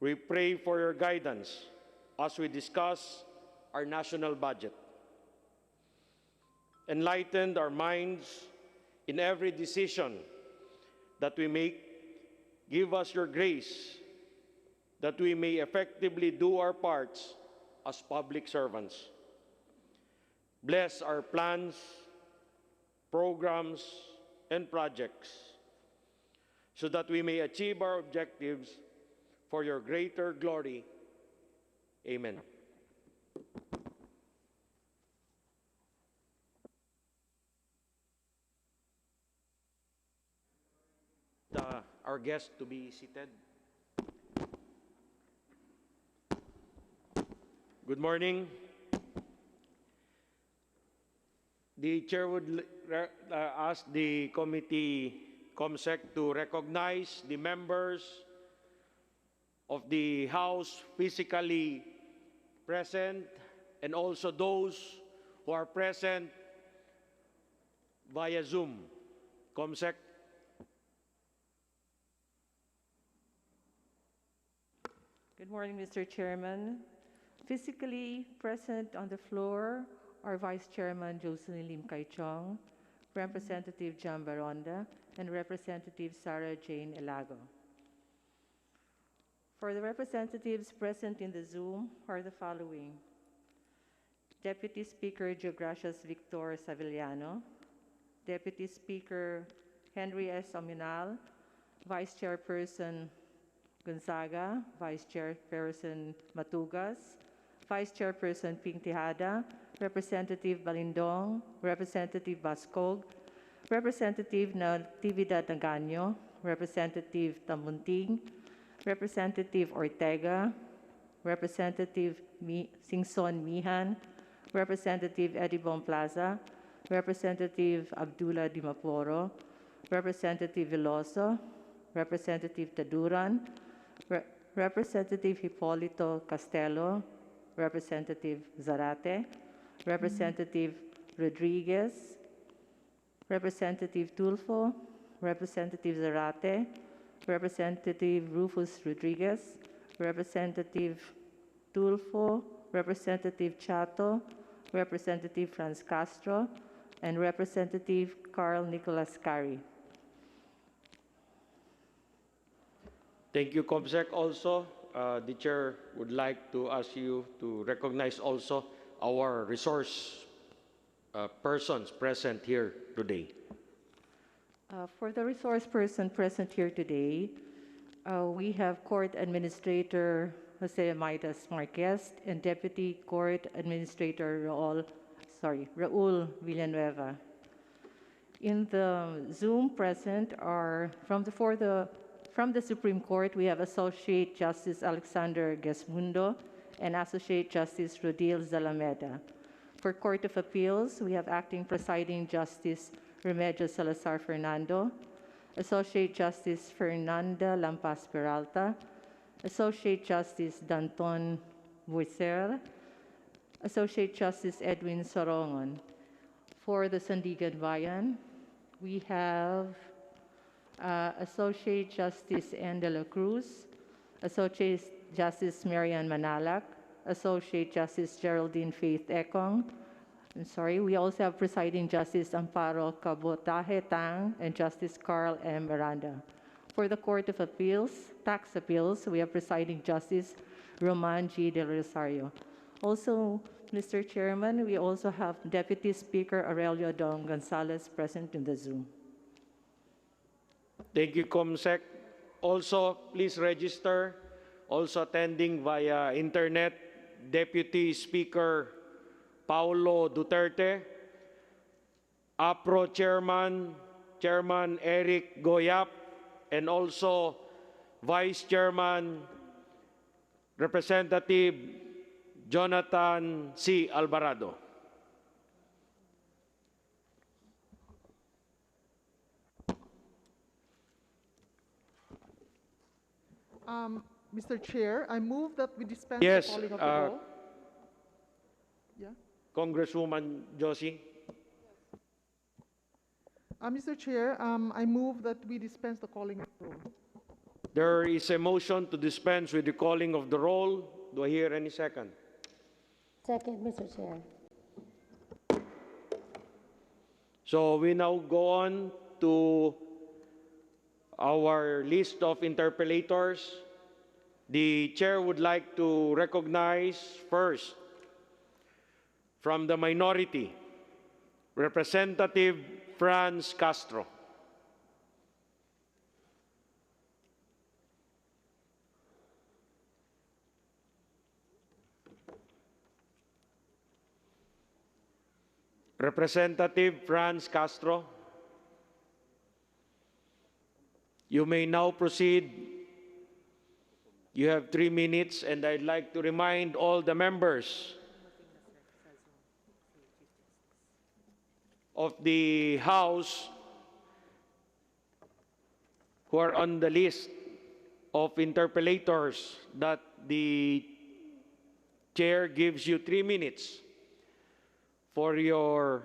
We pray for your guidance as we discuss our national budget. Enlighten our minds in every decision that we make. Give us your grace that we may effectively do our parts as public servants. Bless our plans, programs, and projects so that we may achieve our objectives for your greater glory. Amen. Our guests to be seated. Good morning. The chair would ask the committee COMSEC to recognize the members of the House physically present and also those who are present via Zoom. COMSEC. Good morning, Mr. Chairman. Physically present on the floor are Vice Chairman Jocelyn Lim Kaichong, Representative John Baronda, and Representative Sarah Jane Elago. For the representatives present in the Zoom are the following: Deputy Speaker Geogracias Victor Savillano, Deputy Speaker Henry S. Ominal, Vice Chairperson Gonzaga, Vice Chairperson Matugas, Vice Chairperson Ping Tejada, Representative Balindong, Representative Bascog, Representative Natividad Nagano, Representative Tamunting, Representative Ortega, Representative Singson Mihan, Representative Edibon Plaza, Representative Abdullah Dimaporo, Representative Veloso, Representative Taduran, Representative Hipolito Castelo, Representative Zarate, Representative Rodriguez, Representative Tulfo, Representative Zarate, Representative Rufus Rodriguez, Representative Tulfo, Representative Chato, Representative Franz Castro, and Representative Carl Nicolas Cari. Thank you, COMSEC. Also, the chair would like to ask you to recognize also our resource persons present here today. For the resource person present here today, we have Court Administrator Jose Maitas Marquez and Deputy Court Administrator Raul Villanueva. In the Zoom present are from the Supreme Court, we have Associate Justice Alexander Gesmundo and Associate Justice Rodil Zalameda. For Court of Appeals, we have Acting Presiding Justice Remedios Salazar Fernando, Associate Justice Fernanda Lampas Peralta, Associate Justice Danton Buicer, Associate Justice Edwin Sorongon. For the Sandigan Bayan, we have Associate Justice Ann de la Cruz, Associate Justice Marian Manalac, Associate Justice Geraldine Faith Ekong. We also have Presiding Justice Amparo Cabotaje Tang and Justice Carl M. Miranda. For the Court of Appeals, Tax Appeals, we have Presiding Justice Roman G. Del Rosario. Also, Mr. Chairman, we also have Deputy Speaker Aurelio Don Gonzalez present in the Zoom. Thank you, COMSEC. Also, please register. Also attending via internet, Deputy Speaker Paulo Duterte, APRO Chairman Eric Goyap, and also Vice Chairman Representative Jonathan C. Alvarado. Mr. Chair, I move that we dispense Yes, the calling of the roll. Yeah. Congresswoman Josie. Mr. Chair, I move that we dispense the calling of the roll. There is a motion to dispense with the calling of the roll. Do I hear any second? Second, Mr. Chair. So we now go on to our list of interpellators. The chair would like to recognize first from the minority, Representative Franz Castro. Representative Franz Castro, you may now proceed. You have 3 minutes, and I'd like to remind all the members of the House who are on the list of interpellators that the chair gives you 3 minutes for your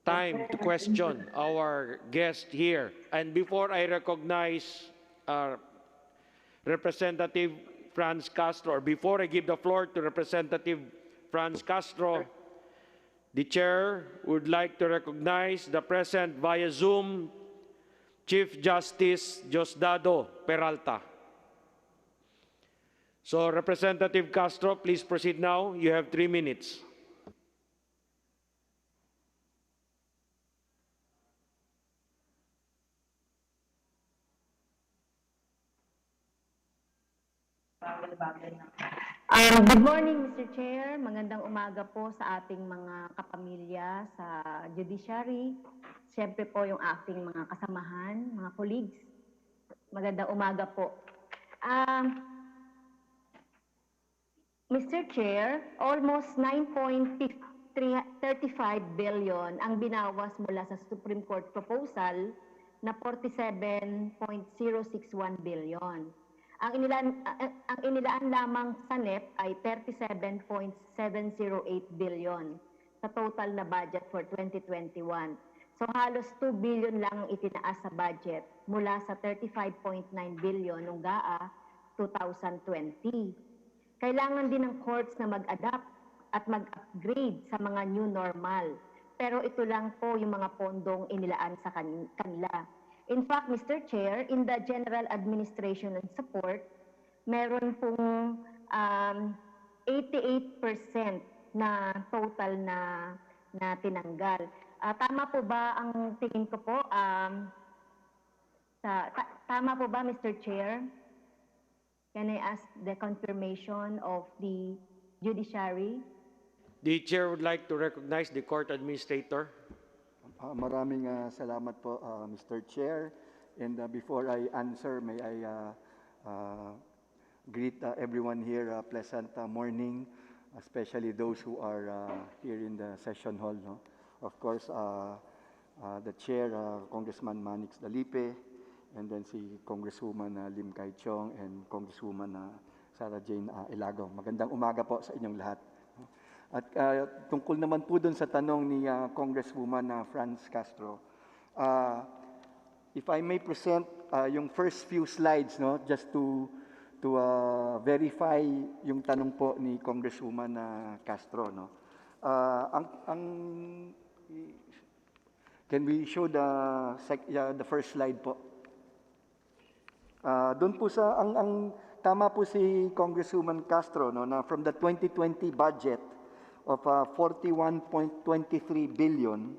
time to question our guest here. And before I recognize Representative Franz Castro, or before I give the floor to Representative Franz Castro, the chair would like to recognize the present via Zoom Chief Justice Diosdado Peralta. So Representative Castro, please proceed now. You have 3 minutes. Good morning, Mr. Chair. Magandang umaga po sa ating mga kapamilya sa Judiciary. Siyempre po yung ating mga kasamahan, mga colleagues. Magandang umaga po. Mr. Chair, almost 9.35 billion ang binawas mula sa Supreme Court proposal na 47.061 billion. Ang inilaan lamang sa NEP ay 37.708 billion sa total na budget for 2021. So halos 2 billion lang ang itinaas sa budget mula sa 35.9 billion noong GAA 2020. Kailangan din ng courts na mag-adapt at mag-upgrade sa mga new normal. Pero ito lang po yung mga pondong inilaan sa kanila. In fact, Mr. Chair, in the General Administration and Support, meron pong 88% na total na tinanggal. Tama po ba ang tingin ko po? Tama po ba, Mr. Chair? Can I ask the confirmation of the Judiciary? The chair would like to recognize the court administrator. Maraming salamat po, Mr. Chair. And before I answer, may I greet everyone here, pleasant morning, especially those who are here in the session hall. No? Of course, the Chair, Congressman Manix Dalipe, and then si Congresswoman Lim Kai Chong and Congresswoman Sarah Jane Ilago. Magandang umaga po sa inyong lahat. At tungkol naman po dun sa tanong ni Congresswoman Franz Castro, if I may present yung first few slides, no, just to verify yung tanong po ni Congresswoman Castro, no. Can we show the first slide po? Doon po sa ang tama po si Congresswoman Castro, no, na from the 2020 budget of 41.23 billion,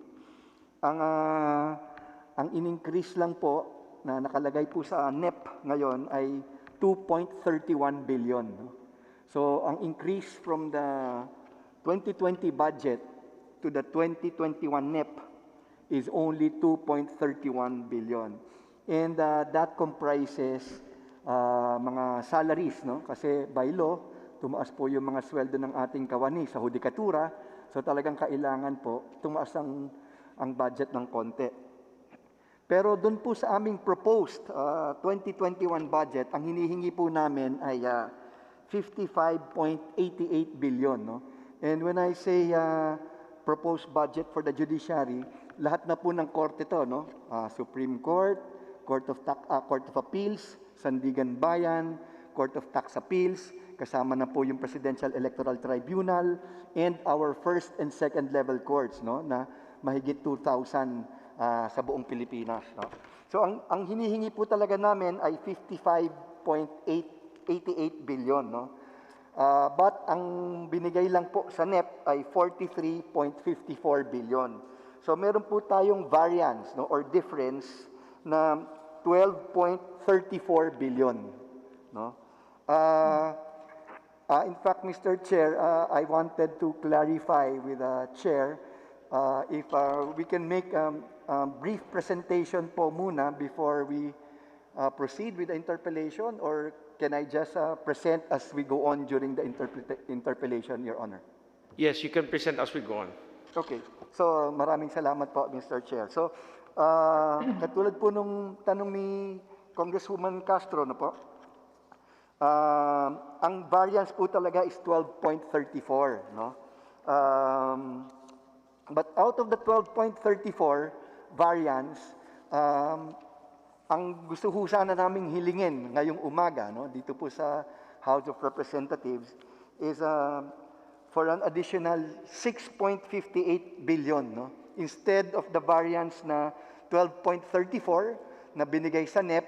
ang in-increase lang po na nakalagay po sa NEP ngayon ay 2.31 billion. So ang increase from the 2020 budget to the 2021 NEP is only 2.31 billion. And that comprises mga salaries, no? Kasi by law, tumaas po yung mga sweldo ng ating kawani sa hudikatura. So talagang kailangan po tumaas ang budget ng konti. Pero doon po sa aming proposed 2021 budget, ang hinihingi po namin ay 55.88 billion. No? And when I say proposed budget for the Judiciary, lahat na po ng korte to, no? Supreme Court, Court of Appeals, Sandigan Bayan, Court of Tax Appeals, kasama na po yung Presidential Electoral Tribunal, and our first and second level courts, no, na mahigit 2,000 sa buong Pilipinas. No? So ang hinihingi po talaga namin ay 55.88 billion. No? But ang binigay lang po sa NEP ay 43.54 billion. So meron po tayong variance, no, or difference na 12.34 billion. No? In fact, Mr. Chair, I wanted to clarify with the Chair if we can make a brief presentation po muna before we proceed with the interpellation, or can I just present as we go on during the interpellation, Your Honor? Yes, you can present as we go on. Okay. So, maraming salamat po, Mr. Chair. So, katulad po nung tanong ni Congresswoman Castro, no po, ang variance po talaga is 12.34, no? But out of the 12.34 variance, ang gusto ho sana naming hilingin ngayong umaga, no, dito po sa House of Representatives, is for an additional 6.58 billion, no? Instead of the variance na 12.34 na binigay sa NEP,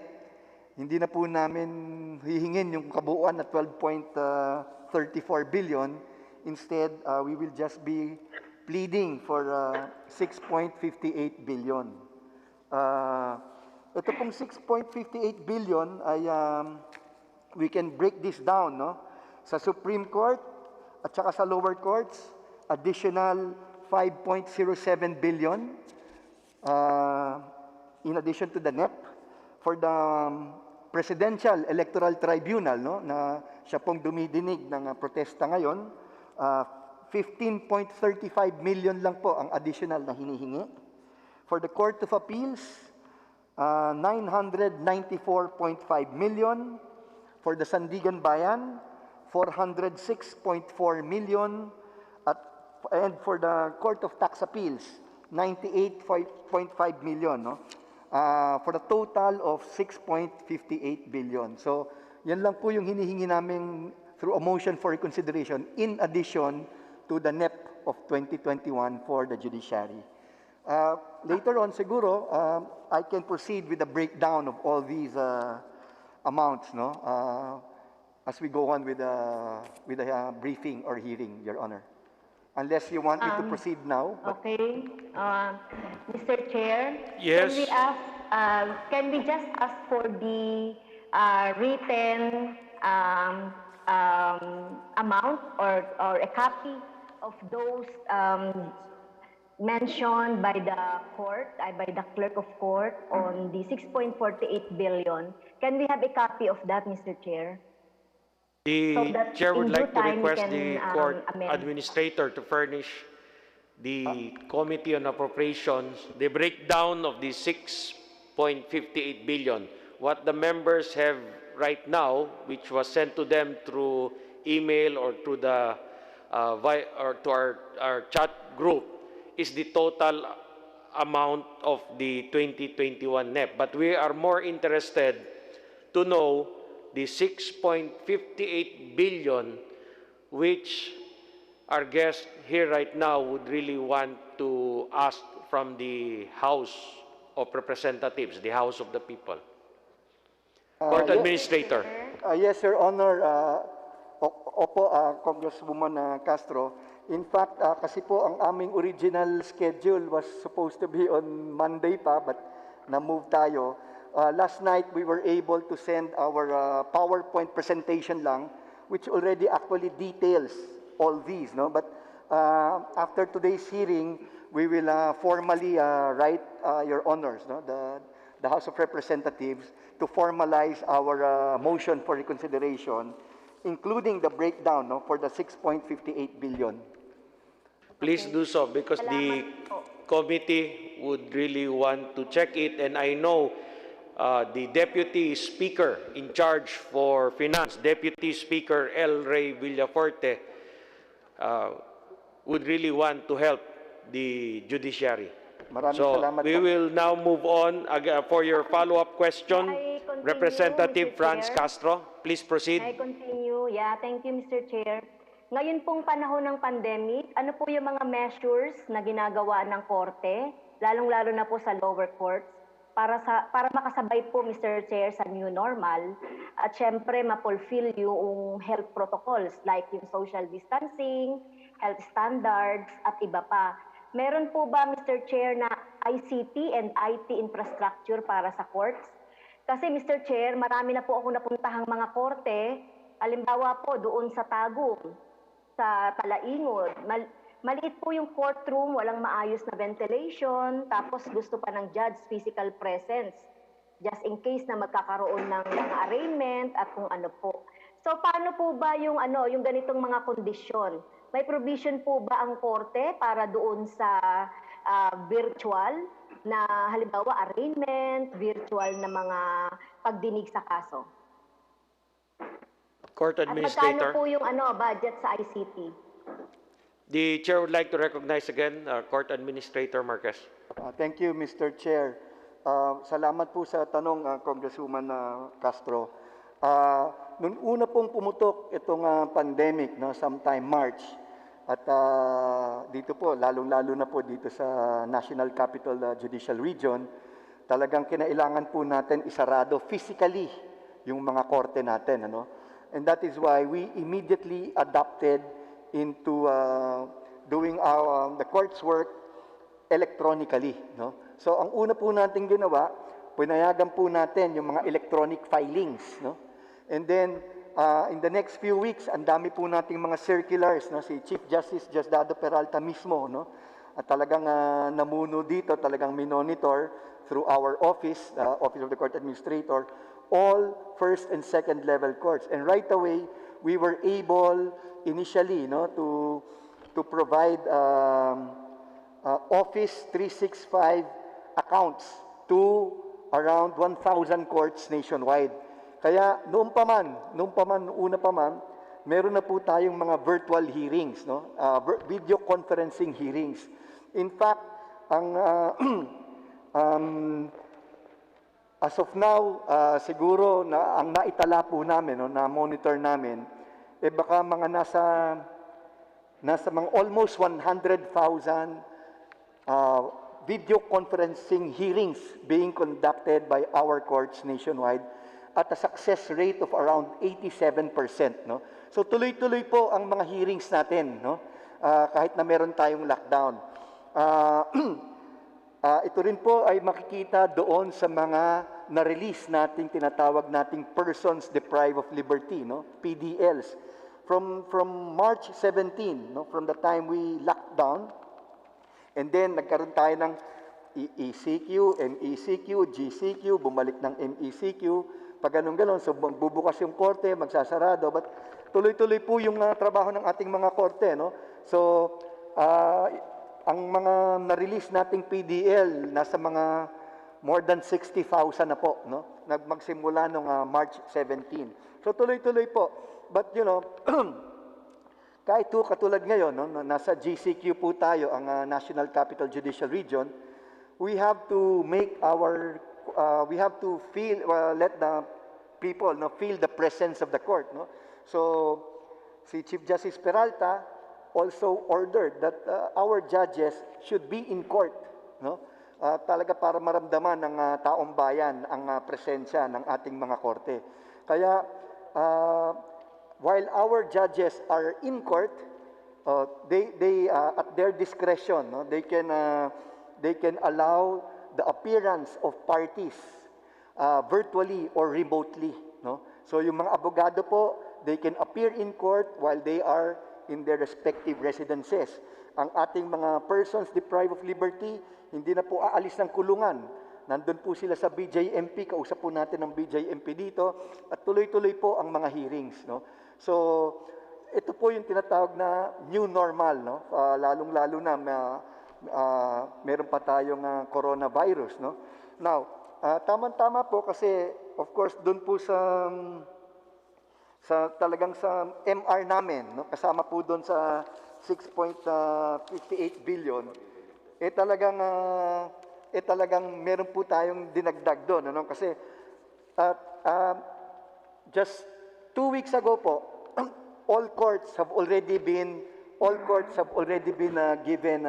hindi na po namin hihingin yung kabuuan na 12.34 billion. Instead, we will just be pleading for 6.58 billion. Ito pong 6.58 billion ay we can break this down, no? Sa Supreme Court at saka sa lower courts, additional 5.07 billion in addition to the NEP. For the Presidential Electoral Tribunal, no, na siya pong dumidinig ng protesta ngayon, 15.35 million lang po ang additional na hinihingi. For the Court of Appeals, 994.5 million. For the Sandigan Bayan, 406.4 million. And for the Court of Tax Appeals, 98.5 million. No? For a total of 6.58 billion. So, yan lang po yung hinihingi namin through a motion for reconsideration in addition to the NEP of 2021 for the Judiciary. Later on, siguro, I can proceed with the breakdown of all these amounts, no? As we go on with the briefing or hearing, Your Honor. Unless you want me to proceed now. Okay. Mr. Chair? Yes. Can we just ask for the written amount or a copy of those mentioned by the court, by the clerk of court on the 6.48 billion? Can we have a copy of that, Mr. Chair? The So that chair would in like due to time we request can, the court amend. administrator to furnish the Committee on Appropriations the breakdown of the 6.58 billion. What the members have right now, which was sent to them through email or through the or to our chat group, is the total amount of the 2021 NEP. But we are more interested to know the 6.58 billion, which our guest here right now would really want to ask from the House of Representatives, the House of the People. Court Administrator. Yes, Your Honor. Opo, Congresswoman Castro. In fact, kasi po ang aming original schedule was supposed to be on Monday pa, but na-move tayo. Last night, we were able to send our PowerPoint presentation lang, which already actually details all these, no? But after today's hearing, we will formally write Your Honors, no? The House of Representatives, to formalize our motion for reconsideration, including the breakdown, no, for the 6.58 billion. Please do so, because the committee would really want to check it, and I know the Deputy Speaker in charge for Finance, Deputy Speaker L. Ray Villaforte, would really want to help the Judiciary. Maraming So salamat we po. will now move on for your follow-up question. May I continue, Representative Mr. Franz Chair? Castro, please proceed. May I continue? Yeah, thank you, Mr. Chair. Ngayon pong panahon ng pandemic, ano po yung mga measures na ginagawa ng korte, lalong-lalo na po sa lower courts, para makasabay po, Mr. Chair, sa new normal at syempre ma-fulfill yung health protocols like yung social distancing, health standards at iba pa. Meron po ba, Mr. Chair, na ICT and IT infrastructure para sa courts? Kasi Mr. Chair, marami na po ako napuntahang mga korte, halimbawa po doon sa Tagum, sa Talaingod. Maliit po yung courtroom, walang maayos na ventilation, tapos gusto pa ng judge physical presence, just in case na magkakaroon ng mga arraignment at kung ano po. So paano po ba yung yung ganitong mga kondisyon? May provision po ba ang korte para doon sa virtual na halimbawa arraignment, virtual na mga pagdinig sa kaso? Court At magkano Administrator. po yung budget sa ICT? The Chair would like to recognize again Court Administrator Marquez. Thank you, Mr. Chair. Salamat po sa tanong, Congresswoman Castro. Noong una pong pumutok itong pandemic, no, sometime March, at dito po, lalong-lalo na po dito sa National Capital Judicial Region, talagang kinailangan po natin isarado physically yung mga korte natin. And that is why we immediately adopted into doing the court's work electronically. So ang una po natin ginawa, pinayagan po natin yung mga electronic filings. And then, in the next few weeks, ang dami po nating mga circulars. Si Chief Justice Diosdado Peralta mismo, at talagang namuno dito, talagang minonitor through our office, Office of the Court Administrator, all first and second level courts. And right away, we were able initially to provide Office 365 accounts to around 1,000 courts nationwide. Kaya noon pa man, una pa man, meron na po tayong mga virtual hearings, video conferencing hearings. In fact, as of now, siguro na ang naitala po namin, na monitor namin, baka mga nasa mga almost 100,000 video conferencing hearings being conducted by our courts nationwide at a success rate of around 87%. So tuloy-tuloy po ang mga hearings natin, kahit na meron tayong lockdown. Ito rin po ay makikita doon sa mga na-release nating tinatawag nating persons deprived of liberty, PDLs. From March 17, from the time we locked down, and then nagkaroon tayo ng ECQ, MECQ, GCQ, bumalik ng MECQ, pag ganun-ganon, so bubukas yung korte, magsasarado, but tuloy-tuloy po yung trabaho ng ating mga korte. So, ang mga na-release nating PDL, nasa mga more than 60,000 na po, magsimula nung March 17. So tuloy-tuloy po. But kahit po katulad ngayon, nasa GCQ po tayo, ang National Capital Judicial Region, we have to make we have to let the people feel the presence of the court. So, si Chief Justice Peralta also ordered that our judges should be in court, talaga para maramdaman ng taong bayan ang presensya ng ating mga korte. Kaya while our judges are in court, they at their discretion, they can allow the appearance of parties virtually or remotely. So yung mga abogado po, they can appear in court while they are in their respective residences. Ang ating mga persons deprived of liberty, hindi na po aalis ng kulungan. Nandun po sila sa BJMP, kausap po natin ng BJMP dito, at tuloy-tuloy po ang mga hearings. So, ito po yung tinatawag na new normal, lalong-lalo na meron pa tayong coronavirus. Now, tama-tama po kasi, of course, doon po talagang sa MR namin, kasama po doon sa 6.58 billion, talagang meron po tayong dinagdag doon, ano? Kasi at just 2 weeks ago po, all courts have already been given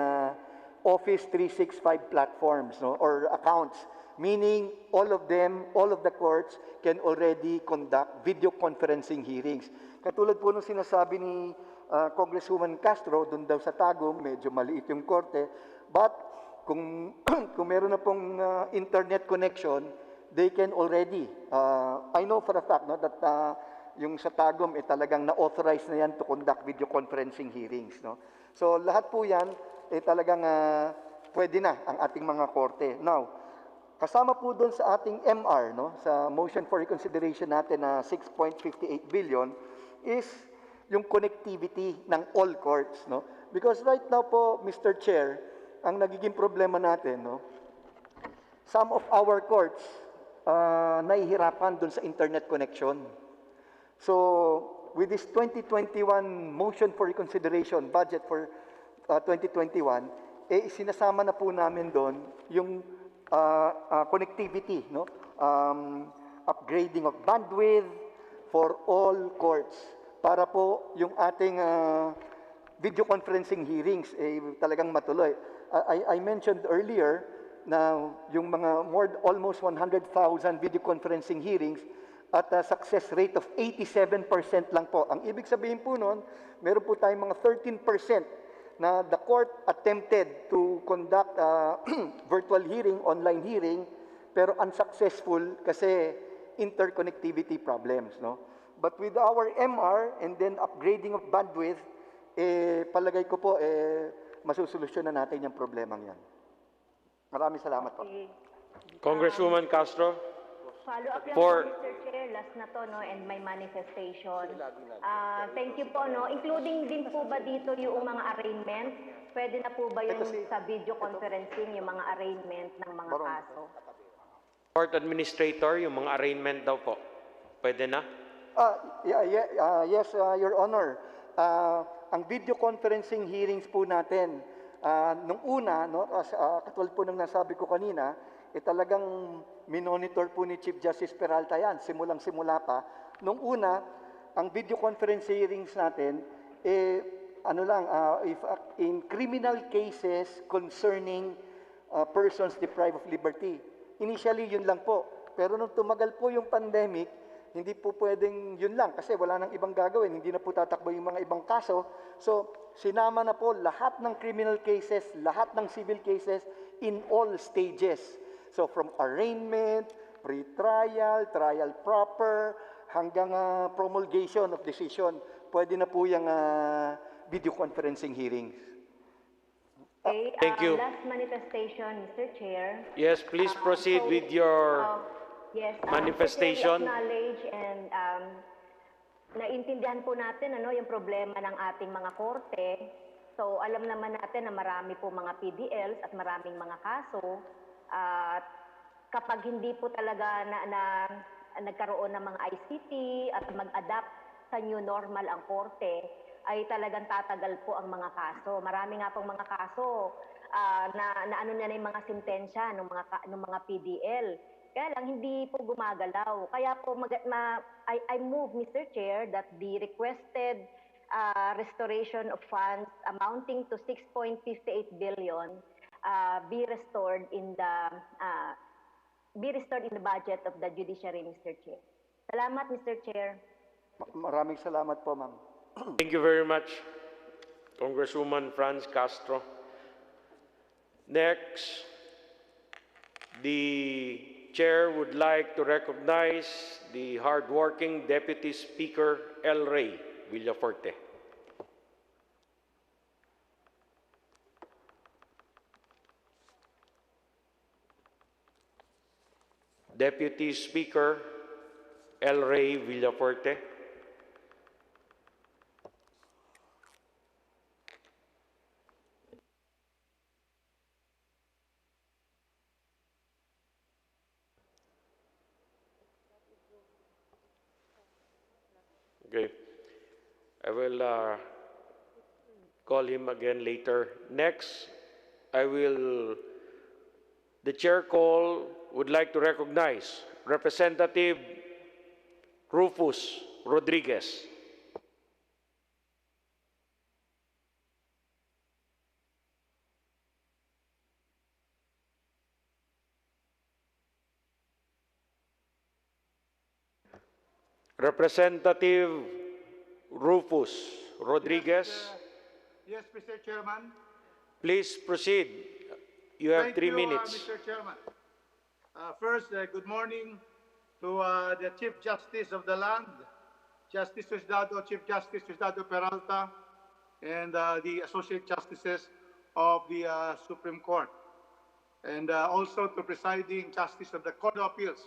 Office 365 platforms, no, or accounts, meaning all of the courts can already conduct video conferencing hearings. Katulad po nung sinasabi ni Congresswoman Castro, doon daw sa Tagum, medyo maliit yung korte, but kung kung meron na pong internet connection, they can already, I know for a fact, no, that yung sa Tagum talagang na-authorize na yan to conduct video conferencing hearings, no. So lahat po yan talagang pwede na ang ating mga korte. Now, kasama po doon sa ating MR, no, sa motion for reconsideration natin na 6.58 billion is yung connectivity ng all courts, no. Because right now po, Mr. Chair, ang nagiging problema natin, no, some of our courts nahihirapan doon sa internet connection. So, with this 2021 motion for reconsideration, budget for 2021, sinasama na po namin doon yung connectivity, no? Upgrading of bandwidth for all courts para po yung ating video conferencing hearings talagang matuloy. I mentioned earlier na yung mga almost 100,000 video conferencing hearings at a success rate of 87% lang po. Ang ibig sabihin po noon, meron po tayong mga 13% na the court attempted to conduct virtual hearing, online hearing, pero unsuccessful kasi interconnectivity problems, no? But with our MR and then upgrading of bandwidth, palagay ko po, masusolusyonan natin yung problemang yan. Maraming salamat po. Congresswoman Castro. Follow up lang For- po, Mr. Chair, last na to, no, and my manifestation. Thank you po, no. Including din po ba dito yung mga arraignment? Pwede na po ba yung sa video conferencing, yung mga arraignment ng mga kaso? Court Administrator, yung mga arraignment daw po. Pwede na? Yes, Your Honor. Ang video conferencing hearings po natin, nung una, no, katulad po ng nasabi ko kanina, talagang minonitor po ni Chief Justice Peralta yan, simulang-simula pa. Nung una, ang video conference hearings natin, if in criminal cases concerning persons deprived of liberty. Initially, yun lang po. Pero nung tumagal po yung pandemic, hindi po pwedeng yun lang kasi wala nang ibang gagawin. Hindi na po tatakbo yung mga ibang kaso. So, sinama na po lahat ng criminal cases, lahat ng civil cases in all stages. So, from arraignment, pre-trial, trial proper, hanggang promulgation of decision, pwede na po yung video conferencing hearings. Okay, Thank you. last manifestation, Mr. Chair. Yes, please proceed with your Yes, manifestation. Mr. Chair, we acknowledge and naintindihan po natin yung problema ng ating mga korte. So, alam naman natin na marami po mga PDLs at maraming mga kaso. At kapag hindi po talaga nagkaroon ng mga ICT at mag-adapt sa new normal ang korte, ay talagang tatagal po ang mga kaso. Marami nga pong mga kaso na ano na yung mga sentensya ng mga PDL. Kaya lang hindi po gumagalaw. Kaya po I move, Mr. Chair, that the requested restoration of funds amounting to 6.58 billion be restored in the budget of the Judiciary, Mr. Chair. Salamat, Mr. Chair. Maraming salamat po, ma'am. Thank you very much, Congresswoman Franz Castro. Next, the Chair would like to recognize the hardworking Deputy Speaker El Rey Villaforte. Deputy Speaker El Rey Villaforte. Okay. I will call him again later. Next, the chair call would like to recognize Representative Rufus Rodriguez. Representative Rufus Rodriguez, Yes, Mr. Chairman. please proceed. You have Thank 3 you, minutes. Mr. Chairman. First, good morning to the Chief Justice of the land, Justice Susdado, Chief Justice Susdado Peralta, and the Associate Justices of the Supreme Court. And also to Presiding Justice of the Court of Appeals,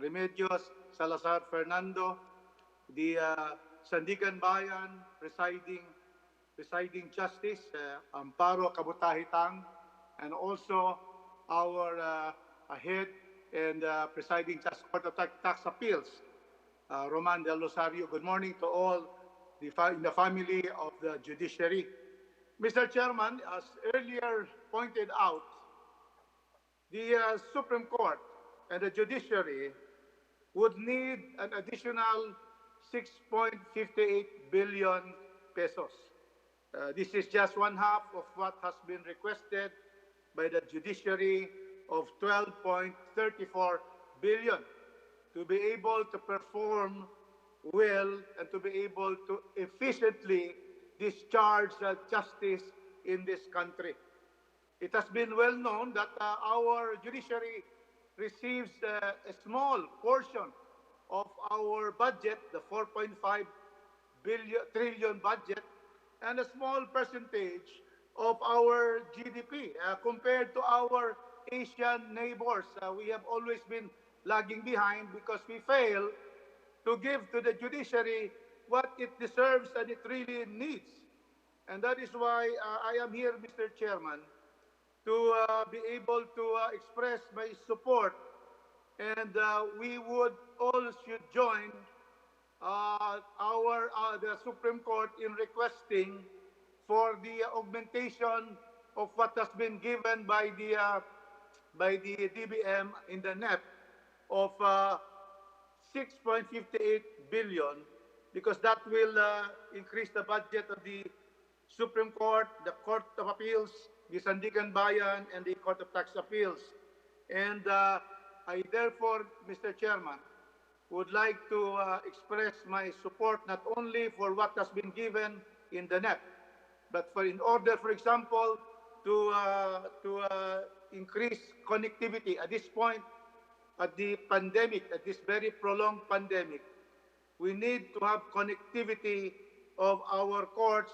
Remedios Salazar Fernando, the Sandigan Bayan Presiding Justice, Amparo Kabutahi-Tang, and also our head and Presiding Justice Court of Tax Appeals, Roman Del Rosario. Good morning to all in the family of the Judiciary. Mr. Chairman, as earlier pointed out, the Supreme Court and the Judiciary would need an additional 6.58 billion pesos. This is just one half of what has been requested by the Judiciary of 12.34 billion to be able to perform well and to be able to efficiently discharge justice in this country. It has been well known that our judiciary receives a small portion of our budget, the 4.5 trillion budget, and a small percentage of our GDP. Compared to our Asian neighbors, we have always been lagging behind because we fail to give to the judiciary what it deserves and it really needs. And that is why I am here, Mr. Chairman, to be able to express my support, and we would all should join the Supreme Court in requesting for the augmentation of what has been given by the DBM in the NEP of 6.58 billion, because that will increase the budget of the Supreme Court, the Court of Appeals, the Sandigan Bayan, and the Court of Tax Appeals. And I therefore, Mr. Chairman, would like to express my support not only for what has been given in the NEP, but in order, for example, to increase connectivity at this point, at the pandemic, at this very prolonged pandemic, we need to have connectivity of our courts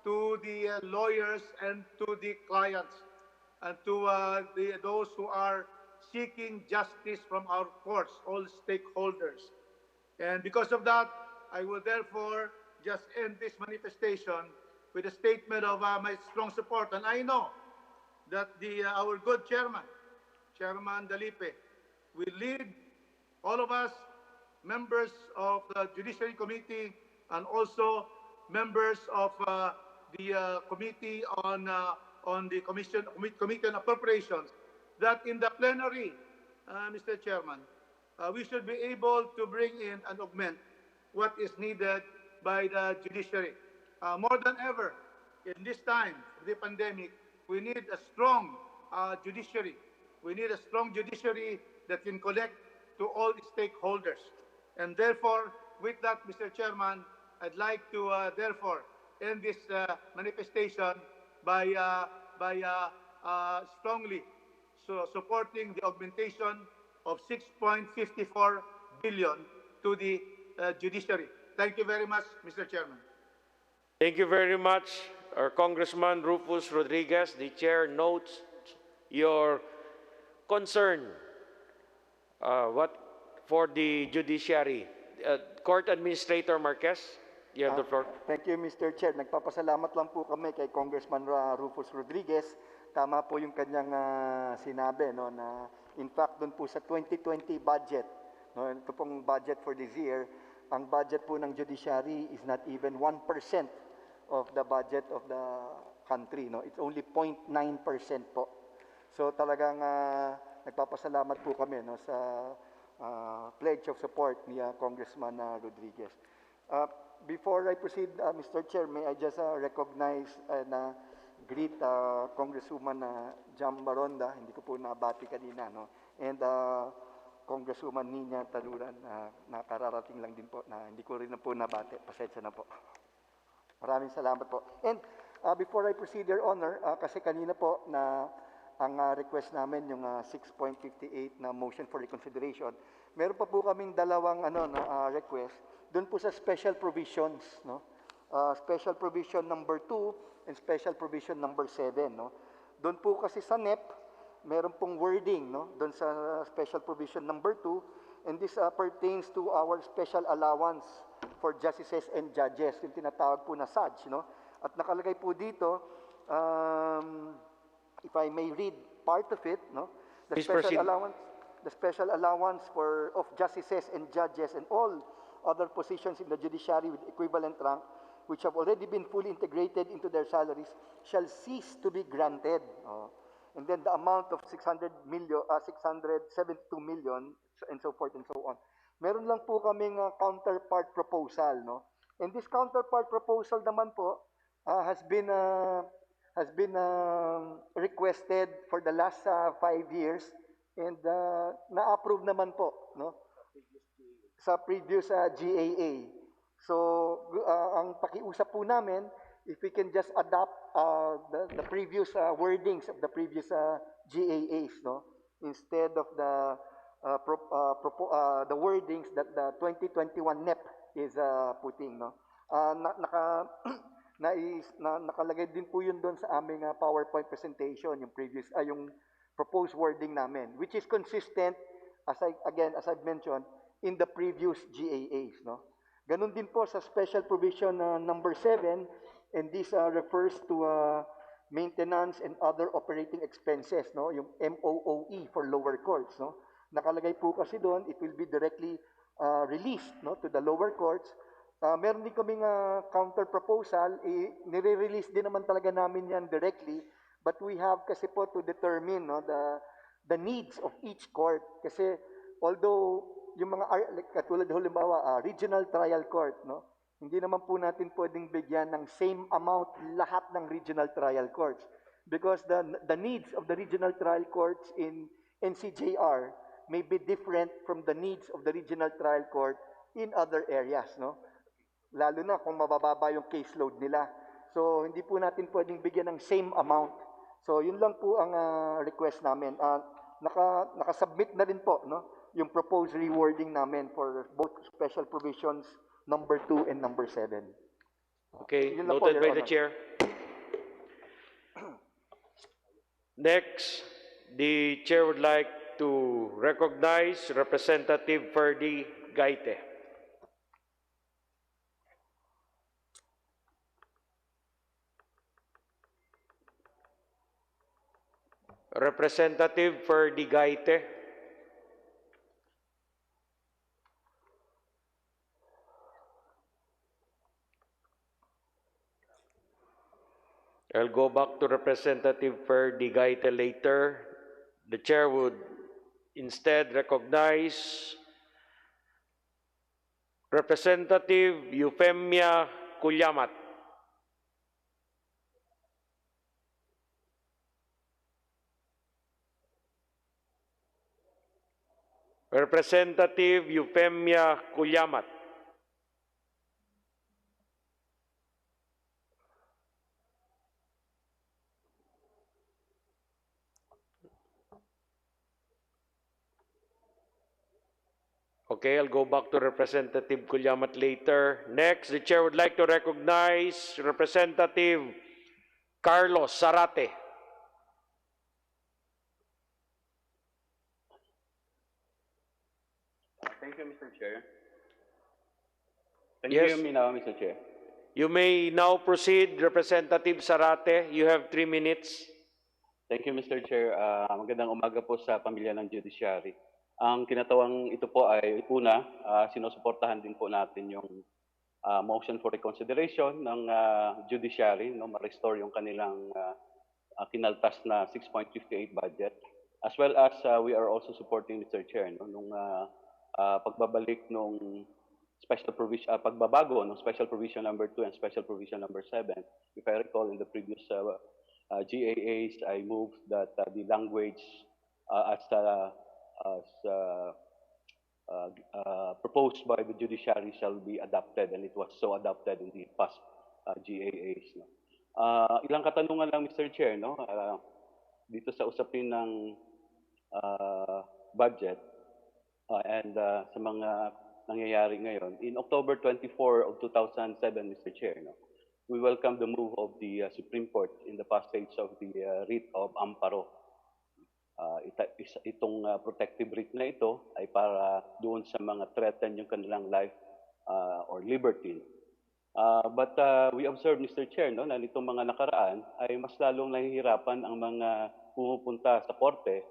to the lawyers and to the clients and to those who are seeking justice from our courts, all stakeholders. And because of that, I will therefore just end this manifestation with a statement of my strong support. And I know that our good chairman, Chairman Dalipe, will lead all of us, members of the Judiciary Committee, and also members of the Committee on the Committee on Appropriations, that in the plenary, Mr. Chairman, we should be able to bring in and augment what is needed by the judiciary. More than ever, in this time of the pandemic, we need a strong judiciary. We need a strong judiciary that can connect to all stakeholders. And therefore, with that, Mr. Chairman, I'd like to therefore end this manifestation by strongly supporting the augmentation of 6.54 billion to the judiciary. Thank you very much, Mr. Chairman. Thank you very much, our Congressman Rufus Rodriguez. The chair notes your concern for the judiciary. Court Administrator Marquez, you have the floor. Thank you, Mr. Chair. Nagpapasalamat lang po kami kay Congressman Rufus Rodriguez. Tama po yung kanyang sinabi, no, na in fact doon po sa 2020 budget, no, ito pong budget for this year, ang budget po ng judiciary is not even 1% of the budget of the country. No? It's only 0.9% po. So talagang nagpapasalamat po kami no, sa pledge of support ni Congressman Rodriguez. Before I proceed, Mr. Chair, may I just recognize and greet Congresswoman Jam Maronda, hindi ko po nabati kanina, no? And Congresswoman Nina Taluran, nakararating lang din po, na hindi ko rin na po nabati, pasensya na po. Maraming salamat po. And before I proceed, Your Honor, kasi kanina po na ang request namin yung 6.58 na motion for reconsideration, meron pa po kaming dalawang request doon po sa special provisions, no? Special provision number 2 and special provision number 7, no? Doon po kasi sa NEP, meron pong wording, no? Doon sa special provision number 2, and this pertains to our special allowance for justices and judges, yung tinatawag po na SAJ, no? At nakalagay po dito, if I may read part of it, no? The Please special proceed. allowance, the special allowance of justices and judges and all other positions in the judiciary with equivalent rank, which have already been fully integrated into their salaries, shall cease to be granted. And then the amount of 672 million, and so forth and so on. Meron lang po kaming counterpart proposal, no? And this counterpart proposal naman po has been requested for the last 5 years, and na-approve naman po, no? Sa previous GAA. So ang pakiusap po namin, if we can just adopt the previous wordings of the previous GAAs, no, instead of the wordings that the 2021 NEP is putting, no. Nakalagay din po yun doon sa aming PowerPoint presentation, yung previous yung proposed wording namin, which is consistent, as I've mentioned, in the previous GAAs, no. Ganun din po sa special provision number 7, and this refers to maintenance and other operating expenses, no, yung MOOE for lower courts, no. Nakalagay po kasi doon, it will be directly released, no, to the lower courts. Meron din kaming counter proposal, nire-release din naman talaga namin yan directly, but we have kasi po to determine, no, the needs of each court, kasi although yung mga katulad halimbawa regional trial court, no, hindi naman po natin pwedeng bigyan ng same amount lahat ng regional trial courts, because the needs of the regional trial courts in NCJR may be different from the needs of the regional trial court in other areas, no, lalo na kung mabababa yung caseload nila. So hindi po natin pwedeng bigyan ng same amount. So yun lang po ang request namin. Nakasubmit na rin po, no, yung proposed rewording namin for both special provisions number 2 and number 7. Okay, Yun lang po, noted Your by the Honor. chair. Next, the chair would like to recognize Representative Ferdy Gaite. Representative Ferdy Gaite. I'll go back to Representative Ferdy Gaite later. The chair would instead recognize Representative Euphemia Kulyamat. Representative Euphemia Kulyamat. Okay, I'll go back to Representative Kulyamat later. Next, the chair would like to recognize Representative Carlos Zarate. Thank you, Mr. Chair. Can Yes. you hear me now, Mr. Chair? You may now proceed, Representative Zarate. You have 3 minutes. Thank you, Mr. Chair. Magandang umaga po sa pamilya ng Judiciary. Ang kinatawang ito po ay una, sinusuportahan din po natin yung motion for reconsideration ng Judiciary, no, ma-restore yung kanilang kinaltas na 6.58 budget. As well as we are also supporting, Mr. Chair, no, nung pagbabalik nung special provision, pagbabago ng special provision number 2 and special provision number 7. If I recall, in the previous GAAs, I moved that the language as proposed by the Judiciary shall be adopted, and it was so adopted in the past GAAs. No? Ilang katanungan lang, Mr. Chair, no? Dito sa usapin ng budget and sa mga nangyayari ngayon. In October 24 of 2007, Mr. Chair, no? We welcome the move of the Supreme Court in the passage of the writ of amparo. Itong protective writ na ito ay para doon sa mga threaten yung kanilang life or liberty. But we observe, Mr. Chair, no, na nitong mga nakaraan ay mas lalong nahihirapan ang mga pumupunta sa korte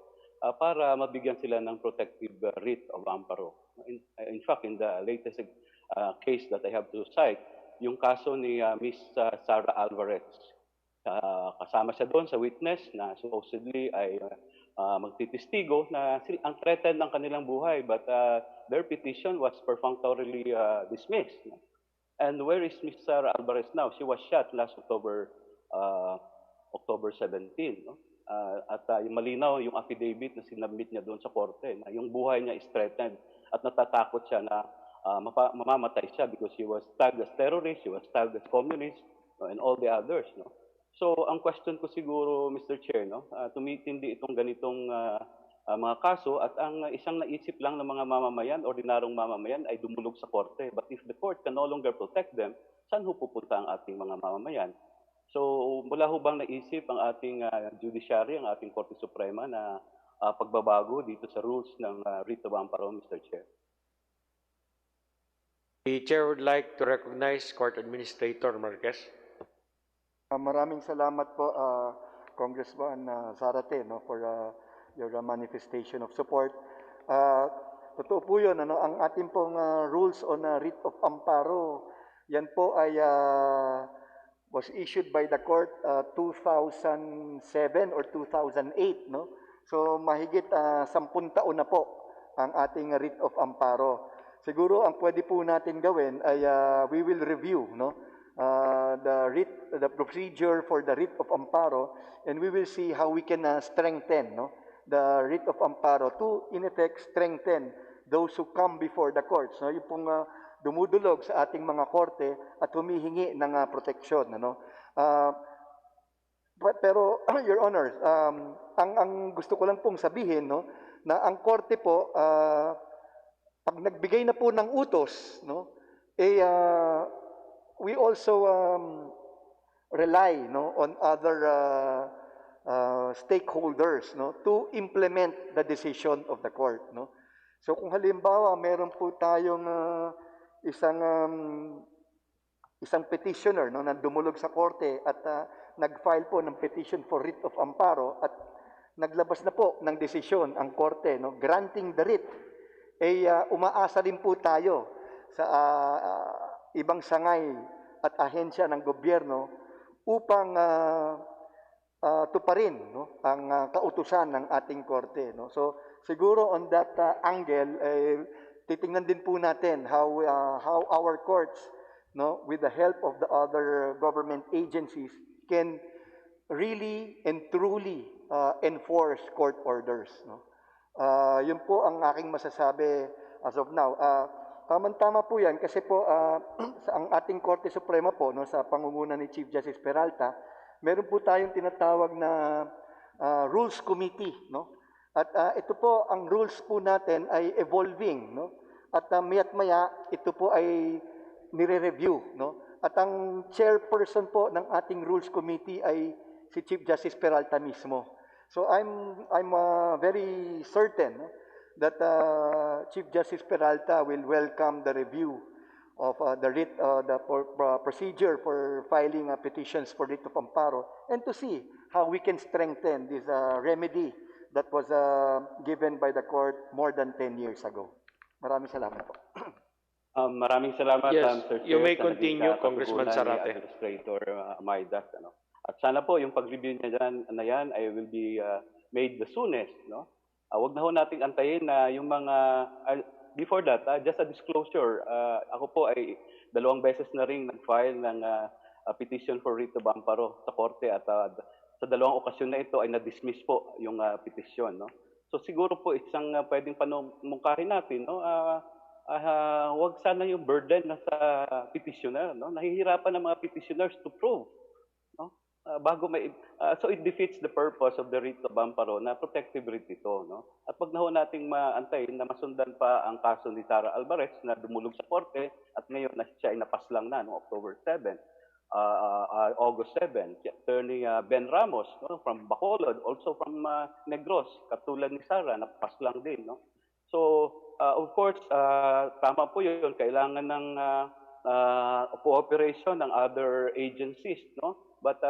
para mabigyan sila ng protective writ of amparo. In fact, in the latest case that I have to cite, yung kaso ni Miss Sarah Alvarez. Kasama siya doon sa witness na supposedly ay magtitistigo na ang threatened ng kanilang buhay, but their petition was perfunctorily dismissed. And where is Miss Sarah Alvarez now? She was shot last October 17. No? At yung malinaw yung affidavit na sinabmit niya doon sa korte na yung buhay niya is threatened at natatakot siya na mamamatay siya because she was tagged as terrorist, she was tagged as communist, no, and all the others. No? So ang question ko siguro, Mr. Chair, no, tumitindi itong ganitong mga kaso at ang isang naisip lang ng mga mamamayan, ordinarong mamamayan, ay dumulog sa korte. But if the court can no longer protect them, saan ho pupunta ang ating mga mamamayan? So wala ho bang naisip ang ating Judiciary, ang ating Korte Suprema na pagbabago dito sa rules ng writ of amparo, Mr. Chair? The Chair would like to recognize Court Administrator Marquez. Maraming salamat po, Congressman Zarate, no, for your manifestation of support. Totoo po yun, ano, ang ating pong rules on writ of amparo, yan po ay was issued by the court 2007 or 2008, no? So mahigit 10 taon na po ang ating writ of amparo. Siguro ang pwede po natin gawin ay we will review, no, the procedure for the writ of amparo, and we will see how we can strengthen, no, the writ of amparo to in effect strengthen those who come before the courts, no, yung pong dumudulog sa ating mga korte at humihingi ng proteksyon, ano. Pero Your Honor, ang gusto ko lang pong sabihin, no, na ang korte po pag nagbigay na po ng utos, no, we also rely, no, on other stakeholders, no, to implement the decision of the court, no. So kung halimbawa meron po tayong isang petitioner, no, na dumulog sa korte at nag-file po ng petition for writ of amparo at naglabas na po ng desisyon ang korte, no, granting the writ, umaasa din po tayo sa ibang sangay at ahensya ng gobyerno upang tuparin, no, ang kautusan ng ating korte, no. So siguro on that angle, titingnan din po natin how our courts, no, with the help of the other government agencies, can really and truly enforce court orders, no. Yun po ang aking masasabi as of now. Tama po yan kasi po sa ang ating Korte Suprema po, no, sa pangunguna ni Chief Justice Peralta, meron po tayong tinatawag na Rules Committee, no? At ito po, ang rules po natin ay evolving, no? At maya't maya, ito po ay nire-review, no? At ang chairperson po ng ating Rules Committee ay si Chief Justice Peralta mismo. So I'm very certain, no, that Chief Justice Peralta will welcome the review of the procedure for filing petitions for writ of amparo, and to see how we can strengthen this remedy that was given by the court more than 10 years ago. Maraming salamat po. Maraming salamat, Yes, Sir you Chair, may sa naging continue, Congressman katugunan ni Sarate. Administrator Maidas. Ano? At sana po yung pag-review niya na yan ay will be made the soonest. No? Wag na ho nating antayin na yung mga, before that, just a disclosure, ako po ay 2 beses na rin nag-file ng petition for writ of amparo sa korte at sa 2 okasyon na ito ay na-dismiss po yung petition. No? So siguro po isang pwedeng panumungkahin natin, no? Wag sana yung burden na sa petitioner, no? Nahihirapan ng mga petitioners to prove, no? Bago may so it defeats the purpose of the writ of amparo na protective writ ito, no? At wag na ho nating maantayin na masundan pa ang kaso ni Sara Alvarez na dumulog sa korte at ngayon na siya ay napaslang na no October 7. August 7, Attorney Ben Ramos, no, from Bacolod, also from Negros, katulad ni Sara, napaslang din, no? So, of course, tama po yun, kailangan ng cooperation ng other agencies, no? But